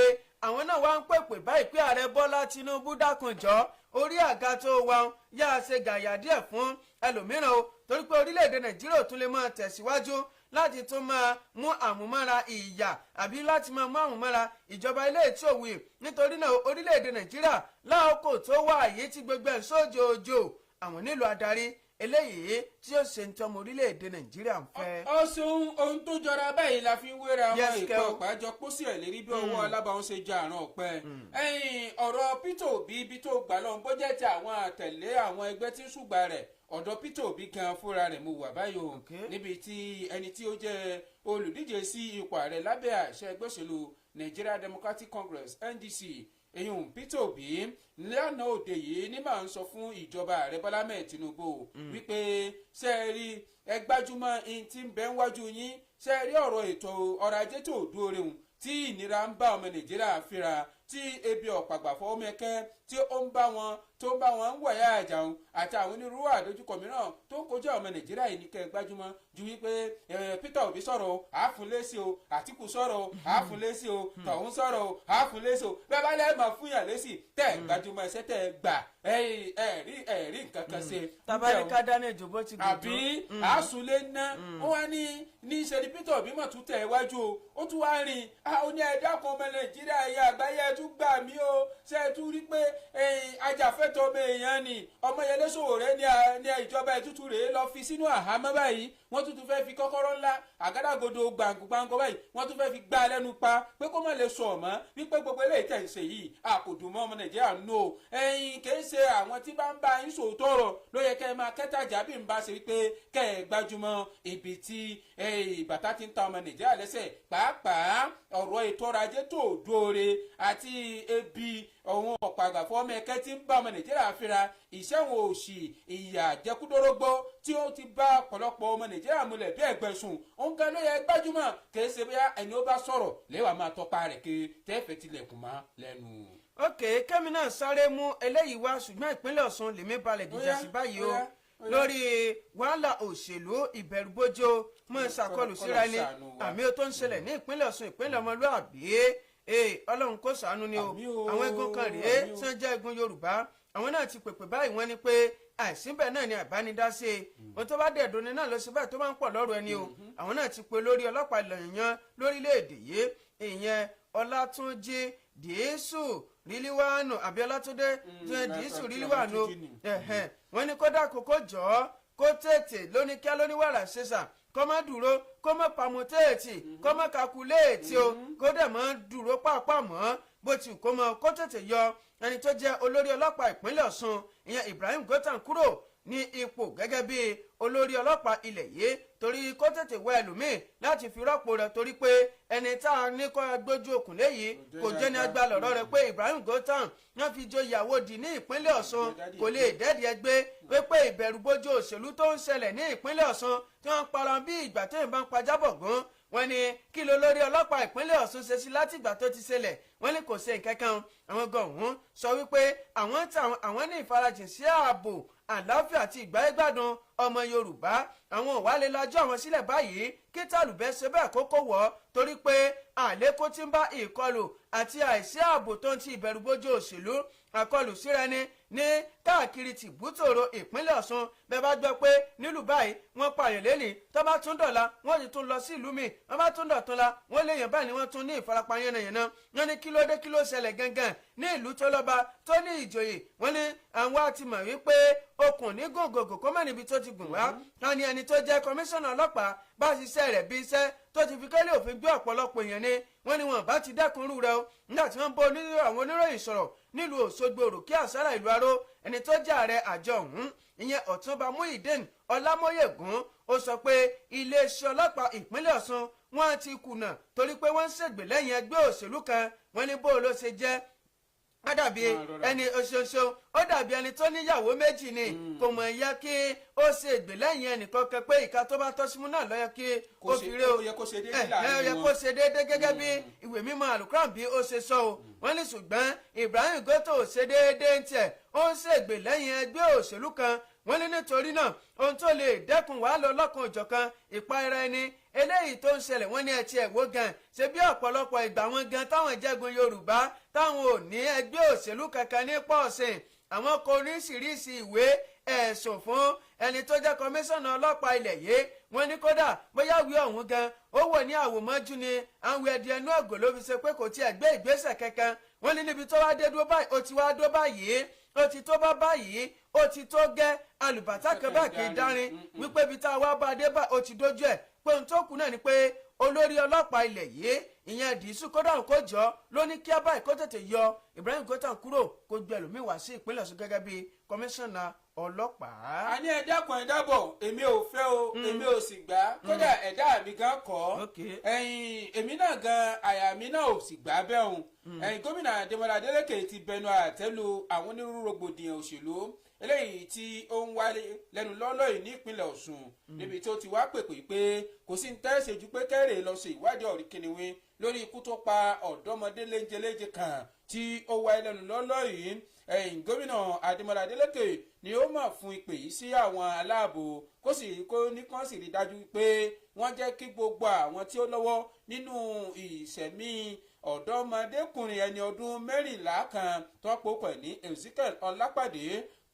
àwọn náà wá ń pèpè báyìí pé ààrẹ Bọ́lá Tinubu dákunjọ́ orí àga tó wà yá a ṣe gàyà díẹ̀ fún ẹlòmíràn o torí pé orílẹ̀-èdè Nàìjíríà ò tún lè máa tẹ̀síwájú láti tún máa mú àmúmára ìyà àbí láti máa mú àmúmára ìjọba ilé tí òwì nítorí náà orílẹ̀-èdè Nàìjíríà láòkò tó wà yìí tí gbogbo ẹ̀ sójoojo àwọn nílò adarí eléyìí tí ó ṣe ń tọmọ orílẹ̀-èdè Nàìjíríà ń fẹ́. ọ̀sùn ohun tó jọra báyìí la fi ń wéra àwọn ìpè ọ̀pá jọ pósí ẹ̀ lérí bí ọwọ́ alábàáhùn ṣe jẹ àrùn ọ̀pẹ. ọ̀rọ̀ Peter Obi ibi tó gbà lọ́hùn bó jẹ́ ti àwọn àtẹ̀lé àwọn ẹgbẹ́ tí ń ṣùgbà rẹ̀ ọ̀dọ̀ Peter Obi gan fúnra rẹ̀ mo wà báyìí o níbi tí ẹni tí ó jẹ́ olùdíje sí ipò ààrẹ lábẹ́ àṣẹ ẹgbẹ́ òṣèlú Nigeria Democratic Congress NDC èyàn Peter Obi lánàá òde yìí ní màá ń sọ fún ìjọba ààrẹ Bọ́lá mẹ́ẹ̀ Tinubu wípé ṣe é rí ẹ gbájúmọ́ ẹni tí ń bẹ ń wájú yín ṣe é rí ọ̀rọ̀ ètò ọrọ̀ ajé tó dúró rehun tí ìnira ń bá ọmọ Nàìjíríà fínra tí ebi ọ̀pàgbà fọwọ́ mẹ́kẹ́ tí ó ń bá wọn ń wọ̀yà àjàun àti àwọn onírúurú àdójúkọ mìíràn tó ń kojú ọmọ Nàìjíríà yìí ní kẹ́ gbájúmọ́ ju wípé Peter Obi sọ̀rọ̀ àáfúnlẹ́sì o Àtíkù sọ̀rọ̀ àáfúnlẹ́sì o tọ̀hún sọ̀rọ̀ àáfúnlẹ́sì o bẹ́ẹ̀ bá lẹ́ẹ̀ máa fún yàn lẹ́sì tẹ́ gbájúmọ́ ẹsẹ̀ tẹ́ gbà ẹ̀rí nǹkan kan ṣe. tabarika dáná ìjọba ti gbòdó. àbí àásùnlé ná wọn wá ní ṣẹ́ni Peter Obi mọ̀ tún tẹ̀ iwájú o ó tún wá rìn ó ní ẹ̀dá kan ọmọ Nàìjíríà yẹ àgbáyé ẹ̀ tún gbà mí o ṣe é tún rí pé ajàfẹ́tọ̀ ọmọ èèyàn ni Ọmọyẹlé Sowore ní ìjọba ìtútù rèé lọ fi sínú àhámọ́ báyìí wọ́n tún fẹ́ fi kọ́kọ́rọ́ ńlá àgádágodo gbàǹgbàǹgọ́ báyìí wọ́n tún fẹ́ fi gbá lẹ́nu pa pé kó má lè sọ ọ̀mọ́ wípé gbogbo eléyìí tẹ̀ ń ṣe yìí àkòdùn mọ́ ọmọ Nàìjíríà nù o kìí ṣe àwọn tí bá ń bá yín sòótọ́ ọ̀rọ̀ ló yẹ kẹ́ ẹ máa kẹ́tàjà bí n bá ṣe wípé kẹ́ ẹ gbájúmọ́ ibi tí bàtà ti ń ta ọmọ Nàìjíríà lẹ́sẹ̀ pàápàá ọ̀rọ̀ ètò ọrọ̀ ajé tó dóore àti ebi ọ̀hún ọ̀pàgbà fọ́ọ̀mù ẹ̀kẹ́ tí ń bá ọmọ Nàìjíríà fínra ìṣẹ́wọ̀n òṣì ìyà jẹkúdórógbó tí ó ti bá ọ̀pọ̀lọpọ̀ ọmọ Nàìjíríà múlẹ̀ bí ẹ̀gbẹ̀sùn òun kan ló yẹ gbájúmọ̀ kìí ṣe bóyá ẹni ó bá sọ̀rọ̀ lẹ́wà máa tọpa rẹ̀ kí tẹ́fẹ̀ẹ́ tilẹ̀kùn mọ́ lẹ́nu. ok kẹ́mi náà sáré mú eléyìí wá ṣùgbọ́n ìpínlẹ̀ Ọ̀ṣun lèmi balẹ̀ gíga sí báyìí o lórí wàhálà òṣèlú ìbẹ̀rùbojo mọ́ ìṣàkọlù síra ẹni àmì tó ń ṣẹlẹ̀ ní ìpínlẹ̀ Ọ̀ṣun ìpínlẹ̀ ọmọlúàbí Ọlọ́run kó ṣàánú ni o àwọn eégún kan rèé tí wọ́n jẹ́ eégún Yorùbá àwọn náà ti pèpè báyìí wọ́n ní pé àìsínbẹ̀ náà ni àbánidásí ohun tó bá dẹ̀dùn ni náà ló ṣe báyìí tó máa ń pọ̀ lọ́rọ̀ ẹni o àwọn náà ti pe lórí ọlọ́pàá ìlànà lórílẹ̀‐èdè yìí ìyẹn Ọlátúnjí Dìísù Rílíwánù àbí Ọlátúndé Dìísù Rílíwánù wọ́n ní kódà kókó jọ́ kó tètè lóníkíá lóníwàrà ṣẹṣà kó má dúró kó má pàmùtéètì kó má kakuléètì o kó dẹ̀ má dúró pàápàá mọ́ bó ti kó mọ kó tètè yọ ẹni tó jẹ́ olórí ọlọ́pàá ìpínlẹ̀ Ọ̀ṣun ìyẹn Ibrahim Gothan kúrò ní ipò gẹ́gẹ́ bí olórí ọlọ́pàá ilẹ̀ yìí torí kó tètè wọ ẹlòmíì láti fi rọ́pò rẹ̀ torí pé ẹni tá a ní kó gbójú òkun léyìí kò jẹ́ ní agbá lọ́rọ́ rẹ̀ pé Ibrahim Gothan wọ́n fi jo ìyàwó dì ní ìpínlẹ̀ Ọ̀ṣun kò lè dẹ́ẹ̀dì ẹgbẹ́ wípé ìbẹ̀rùbojo òṣèlú tó ń ṣẹlẹ̀ ní ìpínlẹ̀ Ọ̀ṣun tí wọ́n ń para bí ìgbà tó ń bá ń pajábọ̀ gan wọ́n ní kí ló lórí ọlọ́pàá ìpínlẹ̀ Ọ̀ṣun ṣe sí láti ìgbà tó ti ṣẹlẹ̀ wọ́n ní kò ṣe nǹkan kan àwọn gọ̀ọ̀hún sọ wípé àwọn ní ìfarajìn sí ààbò àlàáfíà àti ìgbáyégbádùn ọmọ Yorùbá àwọn ò wá lè lajú àwọn sílẹ̀ báyìí kí tàlùbẹ́ ṣe bẹ́ẹ̀ kókó wọ̀ torí pé àlékún tí ń bá ìkọlù àti àìsí ààbò tó ń ti ìbẹ̀rùbojo òṣèlú àkọlù síra ẹni ní káàkiri tìbútòrò ìpínlẹ̀ Ọ̀ṣun bẹ́ẹ̀ bá gbọ́ pé nílùú báyìí wọ́n pààyàn lẹ́nìí tó bá tún dọ̀la wọ́n sì tún lọ sí ìlú míì wọ́n bá tún dọ̀tún la wọ́n léèyàn báyìí ni wọ́n tún ní ìfarapa yánnayànna wọ́n ní kí ló dé kí ló ṣẹlẹ̀ gangan ní ìlú tó lọ́ba tó ní ìjòyè wọ́n ní àwọn àti mọ̀ wípé okùn ní gògògò kó má níbi tó ti gùn wá. wọ́n ní ẹni tó jẹ́ kọmíṣánná ọlọ́pàá bá ṣiṣẹ́ rẹ̀ bí iṣẹ́ tó ti fi kẹ́lẹ́ òfin gbé ọ̀pọ̀lọpọ̀ èèyàn ni wọ́n ní wọn bá ti dẹ́kunrú rẹ̀ o nígbà tí wọ́n ń bọ́ àwọn oníròyìn sọ̀rọ̀ nílùú Òṣogbo Òròkè Àsárà ìlú Aró ẹni tó jẹ́ ààrẹ àjọ ọ̀hún ìyẹn Ọ̀túnba Muyideen Ọlámóyègún ó sọ pé iléeṣẹ́ ọlọ́pàá ìpínlẹ̀ Ọ̀ṣun wọ́n ti kùnà torí pé wọ́n ń ṣègbè lẹ́yìn ẹgbẹ́ òṣèlú kan wọ́n ní bó ló ṣe jẹ́ ó dàbí ẹni oṣooṣo ó dàbí ẹni tó níyàwó méjì ni kò mọ̀ yẹ kí ó ṣe ègbè lẹ́yìn ẹnìkan kan pé ìka tó bá tọ́ símú náà lọ́yẹ kí ó fi ré o yẹ kó ṣe déédéé gẹ́gẹ́ bí ìwé mímọ́ àlùkùránì bí ó ṣe sọ o wọ́n ní ṣùgbọ́n Ibrahim Goto ò ṣe déédéé ń tiẹ̀ ó ń ṣègbè lẹ́yìn ẹgbẹ́ òṣèlú kan wọ́n ní nítorí náà ohun tó lè dẹ́kun wàhálà ọlọ́kan òjọ̀kan ìpayẹ̀rẹ̀ ẹni eléyìí tó ń ṣẹlẹ̀ wọ́n ní ẹtì ẹ̀wọ́ gan ṣe bí ọ̀pọ̀lọpọ̀ ìgbà wọn gan táwọn jẹ́gun Yorùbá táwọn ò ní ẹgbẹ́ òṣèlú kankan ní pọ̀ọ̀sìn àwọn kò oríṣiríṣi ìwé ẹ̀sùn fún ẹni tó jẹ́ kọmíṣánná ọlọ́pàá ilẹ̀ yìí wọ́n ní kódà bóyá wí ọ̀hún gan ó wò ní àwòmọ́jú ni àwọn ẹ̀dì ẹnu ọ̀gọ̀ ló fi ṣe pé kò tiẹ̀ gbé ìgbésẹ̀ kankan wọ́n ní níbi tó wá dé dúró báyìí ó ti wá dó báyìí ó ti tó bá báyìí ó ti tó gẹ́ alùbàtà kan bá kì í dárin wípé ibi tá a wá bá dé bá ó ti dójú ẹ̀ pé ohun tó kù náà ni pé olórí ọlọ́pàá ilẹ̀ yìí ìyẹn Dìísù kódà kó jọ ló ní kí á báyìí kó tètè yọ Ibrahim Goto kúrò kó gbé ẹlòmíì wá sí ìpínlẹ̀ Ọ̀ṣun gẹ́gẹ́ bí kọmíṣánná ọlọ́pàá. a ní ẹ dákun ẹ dábọ̀ èmi ò fẹ́ o èmi ò sì gbà kódà ẹ̀dá mi gan kọ́ ẹ̀yìn èmi náà gan àyà mi náà ò sì gbà bẹ́ẹ̀ o ẹ̀yìn gómìnà Adémọ́lá Adélékè ti bẹnu àtẹ́lu àwọn onírúurú rògbòdìyàn òṣèlú eléyìí tí ó ń wáyé lẹ́nu lọ́lọ́ yìí ní ìpínlẹ̀ Ọ̀ṣun níbi tó ti wá pèpè pé kò sí ní tẹ́sẹ̀ ju pé kẹ́rẹ̀ lọ ṣe ìwádìí ọ̀rí kìnìún lórí ikú tó pa ọ̀dọ́mọdé léńjeléńje kan tí ó wáyé lẹ́nu lọ́lọ́ yìí ẹ̀yìn gómìnà Adémọ́lá Adélékè ni ó mọ̀ fún ìpè yìí sí àwọn aláàbò kó ní kán sì rí dájú pé wọ́n jẹ́ kí gbogbo àwọn tí ó lọ́wọ́ nínú ìṣẹ̀mí ọ̀dọ́mọdékùnrin ẹni ọdún 14 kan tó pòpọ̀ ní Ezekiel Ọlápàdé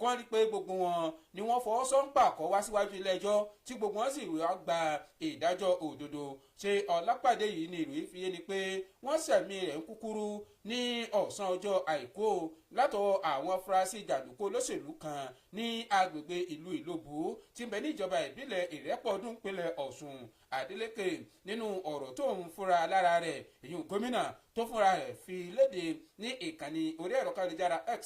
wọ́n rí pé gbogbo wọn ni wọ́n fọwọ́ sọ́ńpà kọ́ wá síwájú ilé-ẹjọ́ tí gbogbo wọn sì wá gba ìdájọ́ òdodo ṣe Ọlápàdé yìí ní ìròyìn fi yé ni pé wọ́n ṣẹ̀mí rẹ̀ ń kúkúrú ní ọ̀sán ọjọ́ àìkú látọwọ́ àwọn afurasí jàǹdùkú olóṣèlú kan ní agbègbè ìlú Ìlóbù tí ń bẹ ní ìjọba ìbílẹ̀ Ìrẹ́pọ̀dún ìpínlẹ̀ Ọ̀ṣun. Adélékè nínú ọ̀rọ̀ tó ń fúnra lára rẹ̀ èyí gómìnà tó fúnra rẹ̀ fi léde ní ìkànnì orí ẹ̀rọ kálujára X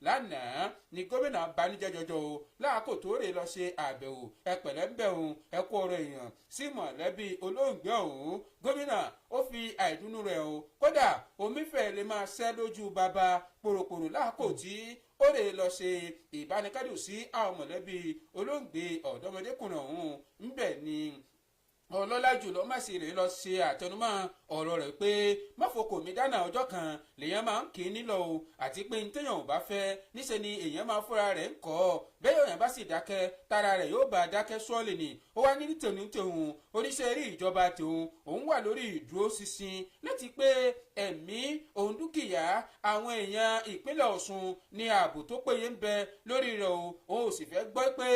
lánàá ni gómìnà banújẹ́ jọjọ o láàkó tó rè lọ ṣe àbẹ̀wò ẹ̀pẹ̀lẹ́ ń bẹ̀ òun ẹ̀kú ọ̀rọ̀ èèyàn sí mọ̀lẹ́bí olóògbé ọ̀hún gómìnà ó fi àìdùnnú rẹ̀ o kódà omi fẹ́ lè máa ṣẹ́ lójú bàbá pòròpòrò láàkó tí ó lè lọ ṣe ìbánikẹ́dùn sí àwọn mọ̀lẹ́bí olóògbé ọ̀dọ́mọdékùnrin ọ̀hún ńbẹ̀ ni ọlọ́lá jùlọ má sì rè lọ ṣe àtẹnumọ́ ọ̀rọ̀ rẹ̀ pé mọ́fokò mi dáná ọjọ́ kan lèèyàn máa ń kí nílò o àti pé ní téèyàn ò bá fẹ́ níṣẹ́ ni èèyàn máa fúnra rẹ̀ ń kọ́ ọ bẹ́ẹ̀ èèyàn bá sì dákẹ́ tara rẹ̀ yóò bá dákẹ́ sọ́ọ̀lì ni ó wá ní tòun oníṣẹ́ rí ìjọba tòun òun wà lórí ìdúró ṣinṣin láti pé ẹ̀mí òun dúkìá àwọn èèyàn ìpínlẹ̀ Ọ̀ṣun ní ààbò tó péye ń bẹ lórí rẹ̀ o òun ò sì fẹ́ gbọ́ pé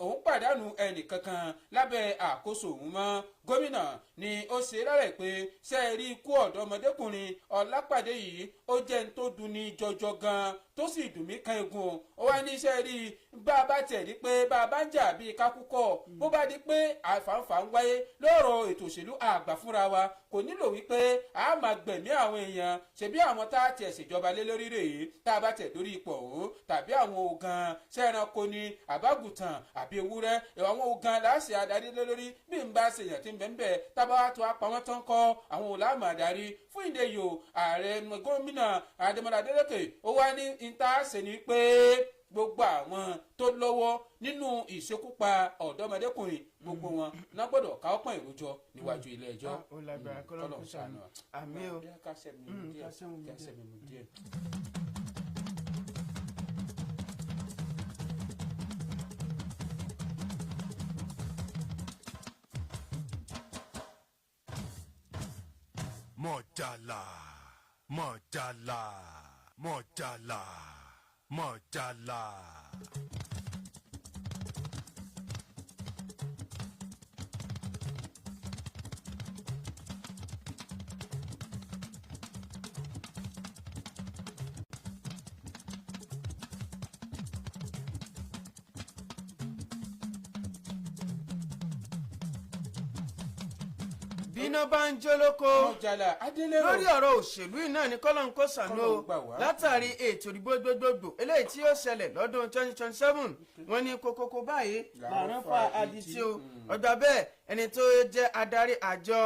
òun pàdánù ẹnì kankan lábẹ́ àkóso òun mọ́ gómìnà ni ó ṣe rárẹ̀ pé ṣe é rí ikú ọ̀dọ́mọdékùnrin Ọlápàdé yìí ó jẹ́ ní tó dunni jọjọ gan tó sì dùn mí kan egun ó wá ní iṣẹ́ rí bá a bá tẹ̀ rí pé bá a bá ń jà bíi kákúkọ̀ bó bá di pé àfàǹfà ń wáyé lọ́rọ̀ ètò òṣèlú àgbà fúnra wa kò nílò wípé a máa gbẹ̀mí àwọn èèyàn ṣebí àwọn tá a tiẹ̀ ṣèjọba lé lórí rèé tá a bá tẹ̀ lórí ipò ọ̀hún tàbí àwọn ògàn ṣẹ́ranko ni àbágùtàn àbí ewúrẹ́ àwọn ògàn láṣẹ adarí lé lórí bí n bá ṣèyàn tí ń bẹ̀ ń bẹ̀ tábà wá tó apá wọn tán kọ́ àwọn òlàmọ̀ adarí fún ìdẹ́yò ààrẹ gómìnà Adémọ́lá Adélékè ó wá ní ìtaṣe ni pé gbogbo àwọn tó lọ́wọ́ nínú ìṣekúpa ọ̀dọ́mọdékùnrin gbogbo wọn náà gbọ́dọ̀ ká ọpọ́n ìrújọ níwájú ilé ẹjọ́. ó lágbára kọ́lọ́kù sànù àmì o kásẹ̀mí mu díẹ̀. Mọ̀jàlá Mọ̀jàlá Mọ̀jàlá Mọ̀jàlá. bíná bá ń jó lóko mọ̀jàlá adélérò lórí ọ̀rọ̀ òṣèlú yìí náà ní kọ́lọ́n kó sànú o látàrí ètò ìdìbò gbogbogbò eléyìí tí yóò ṣẹlẹ̀ lọ́dún 2027 wọ́n ní kókókó báyìí làwọn fa adití o ọgbà bẹ́ẹ̀ ẹni tó jẹ́ adarí àjọ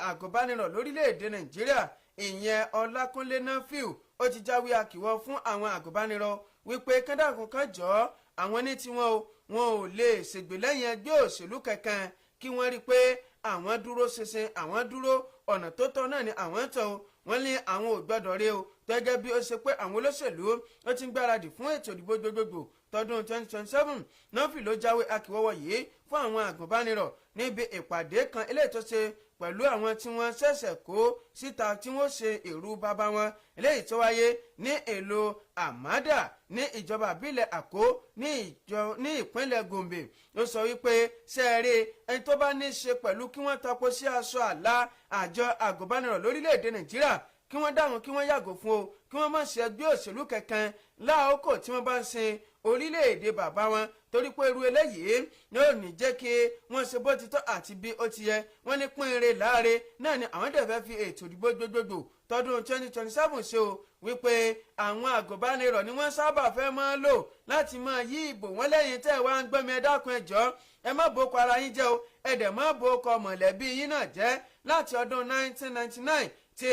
àgùnbánirọ̀ lórílẹ̀‐èdè nàìjíríà ìyẹn ọlákúnlé náfíù ó ti jáwé akíwọ́ fún àwọn àgùnbánirọ̀ wípé kádàkùn kan jọ àwọn ní tiwọn o wọn ò lè ṣègbè lẹ́yìn ẹgbẹ́ òṣèlú kankan kí wọ́n rí i pé àwọn dúró ṣinṣin àwọn dúró ọ̀nà tó tọ́ náà ni àwọn tọ̀ o wọ́n ní àwọn ò gbọ́dọ̀ rí o gẹ́gẹ́ bí ó ṣe pé àwọn olóṣèlú ó ti ń gbáradì fún ètò ìdìbò gbogbogbò tọdún 2027 nọ́ọ̀fì ló jáwé akíwọ́wọ́ yìí fún àwọn àgùnbánirọ̀ níbi ìpàdé kan eléyìí tó ṣe pẹ̀lú àwọn tí wọ́n ṣẹ̀ṣẹ̀ kó síta tí wọ́n ṣe èrú bàbá wọn eléyìí tó wáyé ní èlò àmàdà ní ìjọba àbílẹ̀ àkó ní ìpínlẹ̀ gombe ó sọ wípé ṣẹ́ẹ̀rẹ́ ẹni tó bá ní í ṣe pẹ̀lú kí wọ́n tapo sí aṣọ àlà àjọ àgùnbánirọ̀ lórílẹ̀‐èdè nàìjíríà kí wọ́n dáhùn kí wọ́n yàgò fún o kí wọ́n má ṣe ẹgbẹ́ òṣèlú kankan láàkókò tí wọ́n bá ń sin orílẹ̀‐èdè bàbá wọn torí pé irú eléyìí yóò ní jẹ́ kí wọ́n ṣe bó ti tọ́ àti bí ó ti yẹ wọ́n ní pínrin láàrin náà ni àwọn dẹ̀ fẹ́ fi ètò ìdìbò gbogbogbò tọdún 2027 ṣe o wípé àwọn àgùnbánirọ̀ ni wọ́n sábà fẹ́ máa lò láti máa yí ìbò wọn lẹ́yìn tẹ́ ẹ wá ń gbọ́mi ẹ dákun ẹ jọ̀ọ́ ẹ má boko ara yín jẹ́ o ẹ dẹ̀ má boko mọ̀lẹ́bí yín náà jẹ́ láti ọdún 1999 tí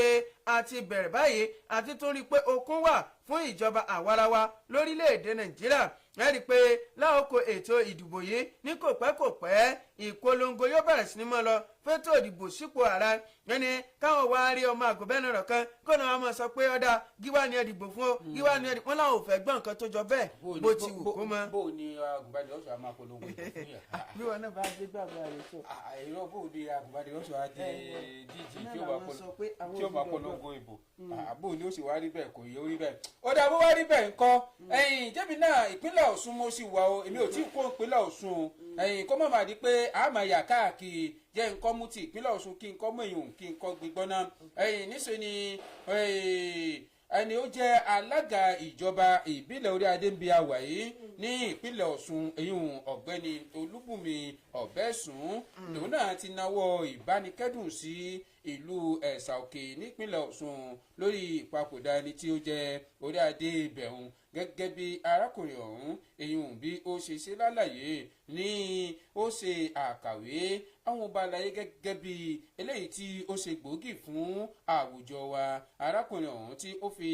a ti bẹ̀rẹ̀ báyìí àti tó rí i pé okun wà fún ìjọba àwarawa lórílẹ̀‐èdè nàìjíríà ẹ rí i pé láòkó ètò ìdìbò yìí ní kò pẹ́ ìpolongo yóò bẹ̀rẹ̀ sí ni mọ́ lọ fẹ́tò ìdìbò sípò ààrẹ ẹni káwọn wá rí ọmọ àgùnbánirọ̀ kan kó náà wọ́n máa sọ pé ọ̀dà gíwá ni ẹ dìbò fún o gíwá ni ẹ dìbò wọn làwọn ò fẹ́ gbọ́ nǹkan tó jọ bẹ́ẹ̀ bó ti wù kó mọ́. bó ni àgùnbánirọ̀ sọ máa polongo ìbò fún yà. bí wọn náà bá gbé gbàgbà rẹ sọ. àìrọ bó ni àgùnbánirọ̀ sọ á di díjì tí ó máa polongo ìbò bó ni ó sì wá rí bẹ́ẹ̀ kò yẹ ó rí bẹ́ẹ̀. ó dà bó wá rí bẹ́ẹ̀ ńkọ́ ẹ̀yìn jẹ́bi náà ìpínlẹ̀ ọ̀ṣun mo sì wà o èmi ò tí ì kó ìpínlẹ̀ ọ̀ṣun o ẹ̀yìn kó má má di pé àmà yà káàkiri jẹ́ nǹkan mú ti ìpínlẹ̀ ọ̀ṣun kí nǹkan mú èèyàn kí nǹkan gbígbọ́n náà ẹ̀yìn níṣẹ́ ni ẹni ó jẹ́ alága ìjọba ìbílẹ̀ orí adé ń bi àwà yìí ní ìpínlẹ̀ ọ̀ṣun èyún ọ̀gbẹ́ni olúbùnmi ọ̀bẹ́sùn lòun náà ti náwó ìbánikẹ́dùn sí ìlú ẹ̀sà òkè nípínlẹ̀ ọ̀ṣun lórí ìpapòdà ẹni tí ó jẹ́ orí adé ibẹ̀hún gẹ́gẹ́ bí arákùnrin ọ̀hún èyún bí ó ṣe ṣe lálàyé ní ó ṣe àkàwé àwọn ọba àlàyé gẹ́gẹ́ bí eléyìí tí ó ṣe gbòógì fún àwùjọ wa arákùnrin ọ̀hún tí ó fi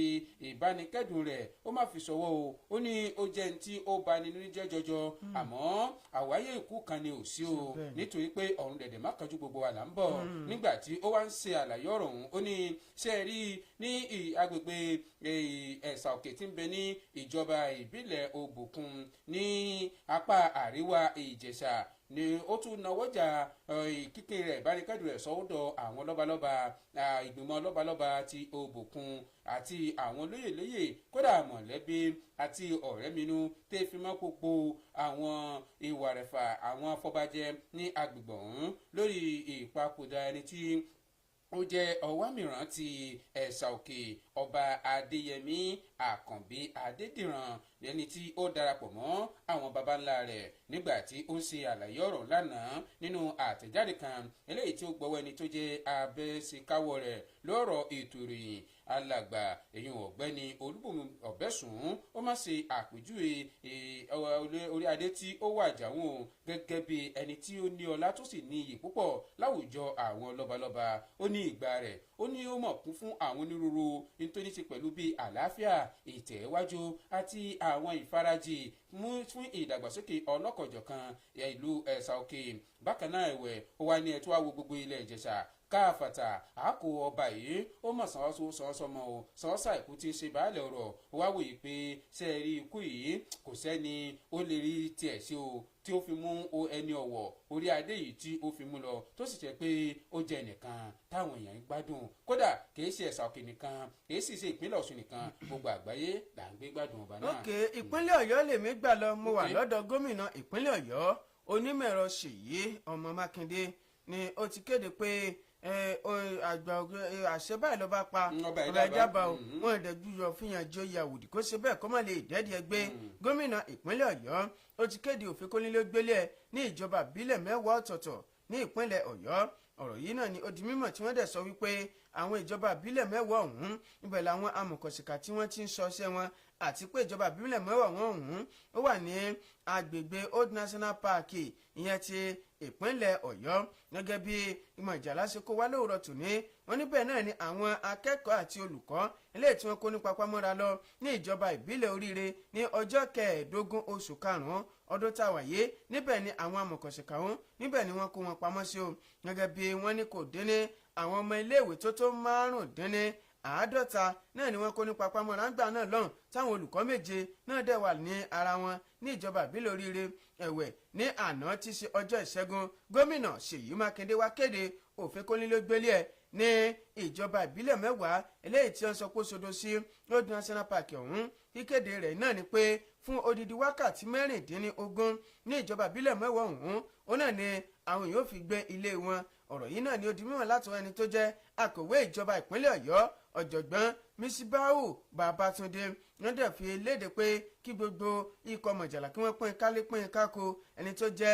ìbánikẹ́dùn rẹ̀ ó má fi ṣọwọ́ o ó ní ó jẹ́ ní tí ó bani nínú jẹ́ jọjọ àmọ́ àwáyé ikú kan ni ò sí o nítorí pé ọ̀run dẹ̀dẹ̀ má kanjú gbogbo wa là ń bọ̀ nígbà tí ó wá ń ṣe àlàyé ọ̀rọ̀ ọ̀hún ó ní ṣe é rí ní agbègbè ẹ̀sà òkè tí ń bẹ ní ìjọba ìbílẹ̀ òbòkun ní apá àríwá ìjẹ̀ṣà ni ó tún nawọ́jà kíkín rẹ̀ ìbánikẹ́dùn rẹ̀ sọ́wọ́dọ̀ àwọn lọ́balọ́ba ìgbìmọ̀ lọ́balọ́ba ti òbòkun àti àwọn lóyèlóyè kódà mọ̀lẹ́bí àti ọ̀rẹ́ minú tẹ́ fi mọ́ gbogbo àwọn ìwà rẹ̀fà àwọn afọbajẹ ní agbègbè ọ̀hún lórí ìpapòdà ẹni tí ó jẹ́ ọwá mìíràn ti ẹ̀sà òkè ọba adéyẹmí àkànbí adédìran ẹni tí ó darapọ̀ mọ́ àwọn baba ńlá rẹ̀ nígbà tí ó ń ṣe àlàyé ọ̀rọ̀ lánàá nínú àtẹ̀jáde kan eléyìí tí ó gbọ́wọ́ ẹni tó jẹ́ abẹ́síkáwọ́ rẹ̀ lọ́rọ̀ ètò ìròyìn alàgbà èyàn ọ̀gbẹ́ni olúbùnmi ọ̀bẹ́sùn ó má ṣe àpèjúwe orí adé tí ó wà jáwọn gẹ́gẹ́ bí ẹni tí ó ní ọlá tó sì ní iyì púpọ̀ láwùjọ àwọn lọ́balọ́ba ó ní ìgbà rẹ̀ ó ní ó mọ̀ kún fún àwọn onírúurú nítorí ti pẹ̀lú bíi àlàáfíà ìtẹ̀wájú àti àwọn ìfarajì fún ìdàgbàsókè ọlọ́kọ̀jọ̀kan ìlú ẹ̀sà òkè bákan náà ẹ̀wẹ̀ ó wá ní ẹ̀tọ́ àwọ gbogbo ilẹ̀ ìjẹ̀ṣà káfàtà àkó ọba yìí ó mọ̀ sọ́sọ́mọ o sọ́sà ìkú tí ń ṣe baálẹ̀ ọ̀rọ̀ ó wá wòye pé ṣe é rí ikú yìí kò sẹ́ni ó lè rí tiẹ̀ sí o tí ó fi mú ẹni ọ̀wọ̀ orí adé yìí tí ó fi mú lọ tó sì jẹ́ pé ó jẹ́ nìkan táwọn èèyàn ń gbádùn kódà kìí ṣe ẹ̀sà òkè nìkan kìí sì ṣe ìpínlẹ̀ ọ̀ṣun nìkan gbogbo àgbáyé là ń gbé gbádùn ọba náà. ok ìpínlẹ̀ ọ̀yọ́ lèmi gbà lọ mo wà lọ́dọ̀ gómìnà ìpínlẹ̀ ọ̀yọ́ onímọ̀-ẹ̀rọ ṣèyí ọmọ mákindé ni ó ti kéde pé àgbà àṣẹ báyìí ló bá pa ọba ìjábá o wọn ìdẹ́jú yọ fihàn jóyè àwòdì kó ṣe bẹ́ẹ̀ kó má lè dẹ́ẹ̀dì ẹgbẹ́ gómìnà ìpínlẹ̀ ọ̀yọ́ ó ti kéde òfin kónílé gbélé ẹ̀ ní ìjọba ìbílẹ̀ 10 ọ̀tọ̀ọ̀tọ̀ ní ìpínlẹ̀ ọ̀yọ́ ọ̀rọ̀ yìí náà ni ó di mímọ̀ tí wọ́n dẹ̀ sọ wípé àwọn ìjọba ìbílẹ̀ mẹ́wàá ọ̀hún ibẹ̀ làwọn amọ̀kọ̀ṣìkà tí wọ́n ti ń ṣọṣẹ́ wọn àti pé ìjọba ìbílẹ̀ mẹ́wàá ọ̀hún ó wà ní agbègbè Old National Park ìyẹn ti ìpínlẹ̀ Ọ̀yọ́ gẹ́gẹ́ bí ìmọ̀ ìjàlá ṣe kó wá lóòrọ̀ tòní wọ́n níbẹ̀ náà ni àwọn akẹ́kọ̀ọ́ àti olùkọ́ eléyìí tí wọ́n kó ní papámọ́ra lọ ní ìjọba ìbílẹ̀ Oríire ní ọjọ́ 15 oṣù karùn-ún ọdún tá a wà yé níbẹ̀ ni àwọn amọ̀kọ̀ṣìkà ọ̀hún níbẹ̀ ni wọ́n kó wọn pamọ́ sí o gẹ́gẹ́ bí wọ́n ní kò dín ní àwọn ọmọ iléèwé tó 50 náà ni wọ́n kó ní papámọ́ra ńgbà náà lọ́hùn táwọn olùkọ́ 7 náà dẹ̀ wà ní ara wọn ní ìjọba ìbílẹ̀ Oríire ẹ̀wẹ̀ ní àná tí ṣe ọjọ́ ìṣẹ́gun gómìnà Ṣèyí Mákindé wá kéde òfin kónílógbélé ẹ̀ ní ìjọba ìbílẹ̀ 10 eléyìí tí wọ́n sọ pé sodo sí Old National Park ọ̀hún kíkéde rẹ̀ náà ni pé fún odidi wákàtí 16 ní ìjọba ìbílẹ̀ 10 ọ̀hún ó náà ni àwọn yóò fi gbé ilé wọn ọ̀rọ̀ yìí náà ni ó di mímọ̀ láti ẹni tó jẹ́ akọ̀wé ìjọba ìpínlẹ̀ Ọ̀yọ́ ọ̀jọ̀gbọ́n Mísíbáù Babátúndé wọ́n dẹ̀ fi léde pé kí gbogbo ikọ̀ mọ̀jàlá kí wọ́n pín kálé pín kákó ẹni tó jẹ́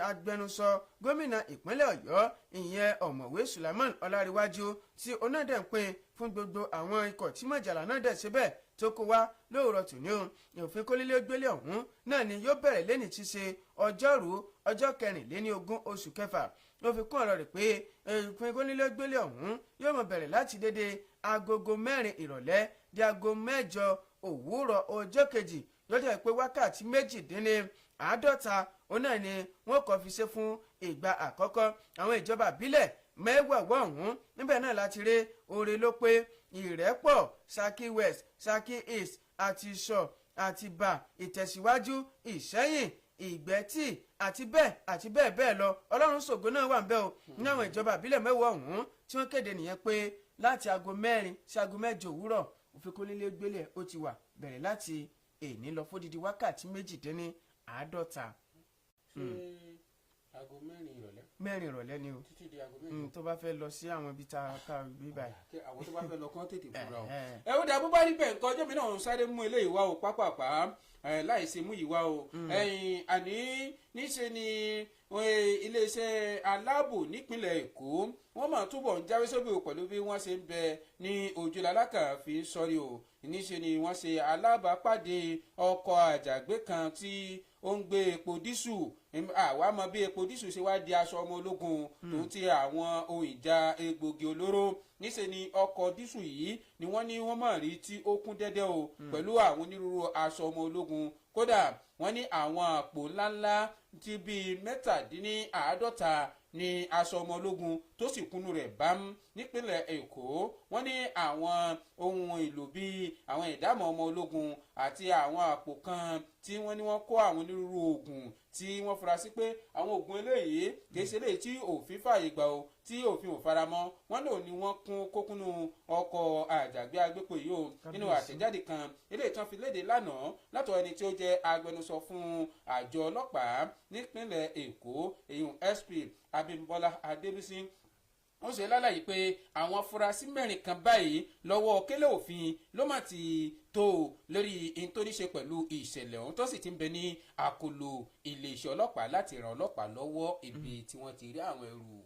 agbẹnusọ gómìnà ìpínlẹ̀ Ọ̀yọ́ ìyẹn ọ̀mọ̀wé Sulaiman Ọláríwájú tí onáde ń pín fún gbogbo àwọn ikọ̀ tí mọ̀jàlá náà dẹ̀ síbẹ̀ tó kó wá lóòrọ̀ tòní o òfin kónílógbélé ọ̀hún náà ni yóò bẹ̀rẹ̀ lẹ́ni tí ṣe ọjọ́rú ọjọ́ 24 oṣù kẹfà ló fi kún ọ̀rọ̀ rẹ̀ pé òfin kónílógbélé ọ̀hún yóò mọ̀ bẹ̀rẹ̀ láti dédé agogo 4 ìrọ̀lẹ́ di aago 8 òwúrọ̀ ọjọ́ kejì lọ́jọ́ pé wákàtí 50 òun náà ni wọ́n kọ́ fi ṣe fún ìgbà àkọ́kọ́ àwọn ìjọba ìbílẹ̀ 10 ọ̀hún níbẹ̀ náà láti rí Oore ló pé Ìrẹ́pọ̀ Ṣakí West Ṣakí East àti Ìṣọ̀ Àtìbà Ìtẹ̀síwájú Ìṣẹ́yìn Ìgbẹ́tì àti bẹ́ẹ̀ bẹ́ẹ̀ lọ Ọlọ́run ṣògo náà wà ń bẹ̀ o ní àwọn ìjọba ìbílẹ̀ 10 ọ̀hún tí wọ́n kéde nìyẹn pé láti aago 4 sí aago 8 òwúrọ̀ òfin kónílógbélé ó ti wà bẹ̀rẹ̀ láti èní lọ fódìdí wákàtí 48. ṣé aago 4 ìrọ̀lẹ́. 4 ìrọ̀lẹ́ ni o títí di aago 4. tó bá fẹ́ lọ sí àwọn ibi tá a ká bí báyìí. àwọn tó bá fẹ́ lọ kán tètè fura o. ẹ ó dà bó bá rí bẹ́ẹ̀ nǹkan ọjọ́ mi náà ń sáré mú eléyìí wá o pápápá láìsí mú yìí wá o. àní níṣe ni iléeṣẹ́ aláàbò nípínlẹ̀ Èkó wọ́n máa túbọ̀ ń jáwé sóbì pẹ̀lú bí wọ́n ṣe ń bẹ ní ojúlalákà fi ń sọrí o. níṣe ni wọ́n ṣe alábàápàdé ọkọ̀ àjàgbé kan tí ó ń gbé epo dísù àwa mọ bí epo dísù ṣe wá di aṣọ ọmọ ológun tó ti àwọn ohun ìjà egbògi olóró níṣe ni ọkọ̀ dísù yìí ni wọ́n ní wọ́n mọ̀ rí tí ó kún dẹ́dẹ́ o pẹ̀lú àwọn onírúurú aṣọ ọmọ ológun kódà wọ́n ní àwọn àpò ńláńlá ti bíi 57 ní aṣọ ọmọ ológun tó sì kúnnú rẹ̀ bámú nípínlẹ̀ Èkó wọ́n ní àwọn ohun èlò bíi àwọn ìdámọ̀ ọmọ ológun àti àwọn àpò kan tí wọ́n ní wọ́n kó àwọn onírúurú oògùn tí wọ́n fura sí pé àwọn oògùn eléyìí kìí ṣe eléyìí tí òfin fààyè gbà o tí òfin ò faramọ́ wọ́n lò ní wọ́n kókúnú ọkọ̀ àjàgbé agbépo yìí o nínú àtẹ̀jáde kan eléyìí tán fi léde lánàá látọ̀ ẹni tí ó jẹ́ agbẹnusọ fún àjọ ọlọ́pàá nípínlẹ̀ Èkó èyun SP Abímbọ́lá Adébísí wọ́n ṣe lálàyé pé àwọn afurasí 4 kan báyìí lọ́wọ́ kélé òfin ló mà ti tó lórí ìtòníṣe pẹ̀lú ìṣẹ̀lẹ̀ ọ̀hún tó sì ti ń bẹ ní àkóló iléeṣẹ́ ọlọ́pàá láti ran ọlọ́pàá lọ́wọ́ ibi tí wọ́n ti rí àwọn ẹrù.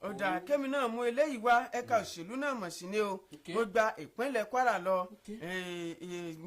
ọ̀dà kẹ́mi náà mú eléyìí wá ẹ̀ka òṣèlú náà mọ̀ sí ni o mo gba ìpínlẹ̀ Kwara lọ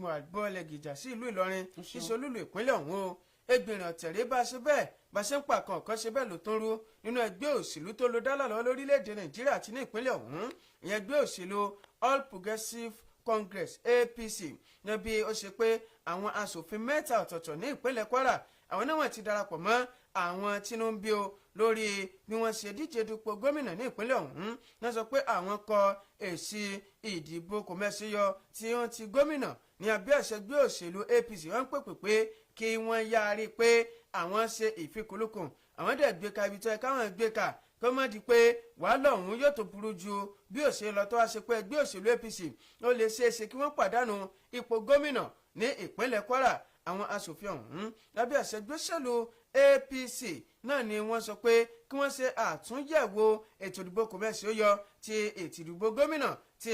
mo àgbọ̀lẹ̀ gìjà sí ìlú Ìlọrin ìṣolúlu ìpínlẹ̀ ọ̀hún o Ẹgbẹ̀rin ọ̀tẹ̀rẹ̀ bá ṣe bẹ́ẹ̀ bá ṣe ń pa kan ṣe bẹ́ẹ̀ ló tún rú nínú ẹgbẹ́ òṣèlú tó lo dálà lọ lórílẹ̀‐èdè Nàìjíríà àti ní ìpínlẹ̀ ọ̀hún ìyẹn ẹgbẹ́ òṣèlú All Progressives Congress APC ní bí ó ṣe pé àwọn aṣòfin 3 ọ̀tọ̀ọ̀tọ̀ ní ìpínlẹ̀ Kwara àwọn náà wọ́n ti darapọ̀ mọ́ àwọn Tinubu o lórí bí wọ́n ṣe díje dupò gómìnà ní ìpínlẹ̀ ọ̀hún náà sọ pé àwọn kọ èsì ìdìbò kò mẹ́síyọ tí wọ́n ti gómìnà ní abẹ́ àṣẹgbẹ́ òṣèlú APC wọ́n ń pèpè pé kí wọ́n yára pé àwọn ṣe ìfikùnlukùn àwọn dẹ̀ gbé ka ibi tó yẹ káwọn gbé ka kó má di pé wàhálà ọ̀hún yóò tó burú ju bí òṣèlú lọ tó wá ṣe pé ẹgbẹ́ òṣèlú APC ó lè ṣeé ṣe kí wọ́n pàdánù ipò gómìnà ní ìpínlẹ̀ Kwara àwọn aṣòfin ọ̀hún lábẹ́ àṣẹgbẹ́ òṣèlú APC náà ni wọ́n sọ pé kí wọ́n ṣe àtúnyẹ̀wò ètò ìdìbò kòmẹ́sì ó yọ ti ètò ìdìbò gómìnà ti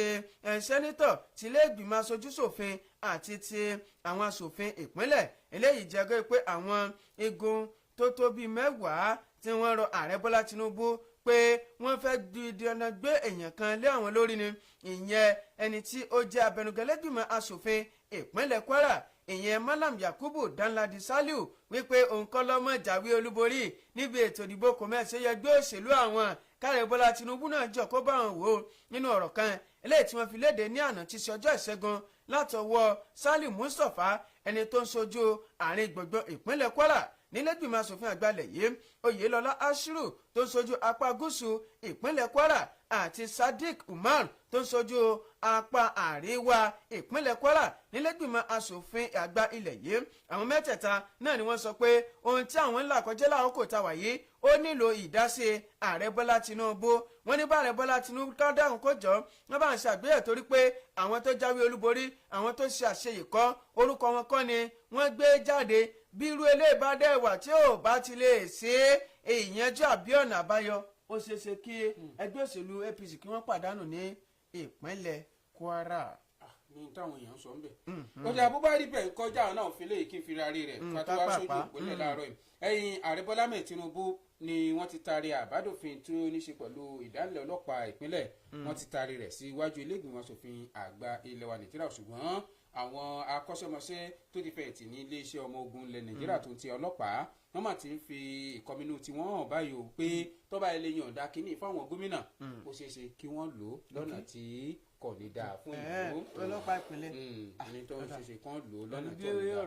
sẹ́nítọ̀ ti ilé ìgbìmọ̀ aṣojúṣòfin àti ti àwọn aṣòfin ìpínlẹ̀ eléyìí jẹ́gẹ́ pé àwọn igun tó tó bíi 10 tí wọ́n rọ ààrẹ Bọ́lá Tinubu pé wọ́n fẹ́ di ọ̀nà gbé èèyàn kan lé àwọn lórí ni ìyẹn ẹni tí ó jẹ́ abẹnuganlẹ́gbìmọ̀ asòfin ìpínlẹ̀ Kwara ìyẹn Malam Yakubu Danladi Saliu wípé òun kọ́ lọ́mọ jáwé olúborí níbi ètò ìdìbò kòmẹ́sì ẹgbẹ́ òṣèlú àwọn káàrẹ̀ Bọ́lá Tinubu náà jọ kó bá wọn wò ó nínú ọ̀rọ̀ kan eléyìí tí wọ́n fi léde ní àná tí ṣe ọjọ́ ìṣẹ́gun látọwọ́ Saliu Mustapha ẹni tó ń ṣojú àárín gbùngbùn ìpínlẹ̀ Kwara nílẹ̀gbìmọ̀ asòfin àgbàlẹ̀ yìí Oyèlọ́lá Ashiru tó ń ṣojú apá gúúsù ìpínlẹ̀ Kwara àti Sadiq Umar tó ń ṣojú apá àríwá ìpínlẹ̀ Kwara nílẹ̀gbìmọ̀ asòfin àgbà ilẹ̀ yìí àwọn mẹ́tẹ̀ẹ̀ta náà ni wọ́n sọ pé ohun tí àwọn ńlá kọjá láàkókò tá wà yìí ó nílò ìdásí ààrẹ Bọ́lá Tinubu wọ́n ní bá ààrẹ Bọ́lá Tinubu tó dáhùn kó jọ wọ́n bá ń ṣàgbéyẹ̀ torí pé àwọn tó jáwé olúborí àwọn tó ṣe àṣeyìkọ́ orúkọ wọn kọ́ ni wọ́n gbé jáde bí irú eléyìí bá dẹ̀ wà tí ò bá ti lè ṣe ìyẹnjú àbí ọ̀nà àbáyọ ó ṣeéṣe kí ẹgbẹ́ òṣèlú APC kí wọ́n pàdánù ní ìpínlẹ̀ Kwara. ní táwọn èèyàn sọ ń bẹ̀. ọjà abúbá rí bẹ́ẹ̀ kọjá náà fi léyìí kí n fi rárí rẹ̀ ká tó wá sójú ìpínlẹ̀ láàárọ̀ yìí. ẹ̀yìn ààrẹ Bọ́lá Ahmed Tinubu ni wọ́n ti taari àbádòfin tí ó ní ṣe pẹ̀lú ìdánilẹ̀ ọlọ́pàá ìpínlẹ̀ wọ́n ti taari rẹ̀ sí iwájú ilé ìgbìmọ̀ asòfin àgbà ilẹ̀ wa Nàìjíríà ṣùgbọ́n àwọn akọ́ṣẹ́mọṣẹ́ tó ti fẹ̀yìntì ní iléeṣẹ́ ọmọ ogun ilẹ̀ Nàìjíríà tó ń ti ọlọ́pàá wọ́n mà ti ń fi ìkọminú tí wọ́n hàn báyìí o pé tọ́ba ilé yọ̀ǹda kínní fáwọn gómìnà ó ṣeé ṣe kí wọ́n lò ó lọ́nà tí kò ní dáa fún ìlú. ọlọ́pàá ìpínlẹ̀ ní tó ń ṣe kán lò ó lọ́nà tí kò ní dáa.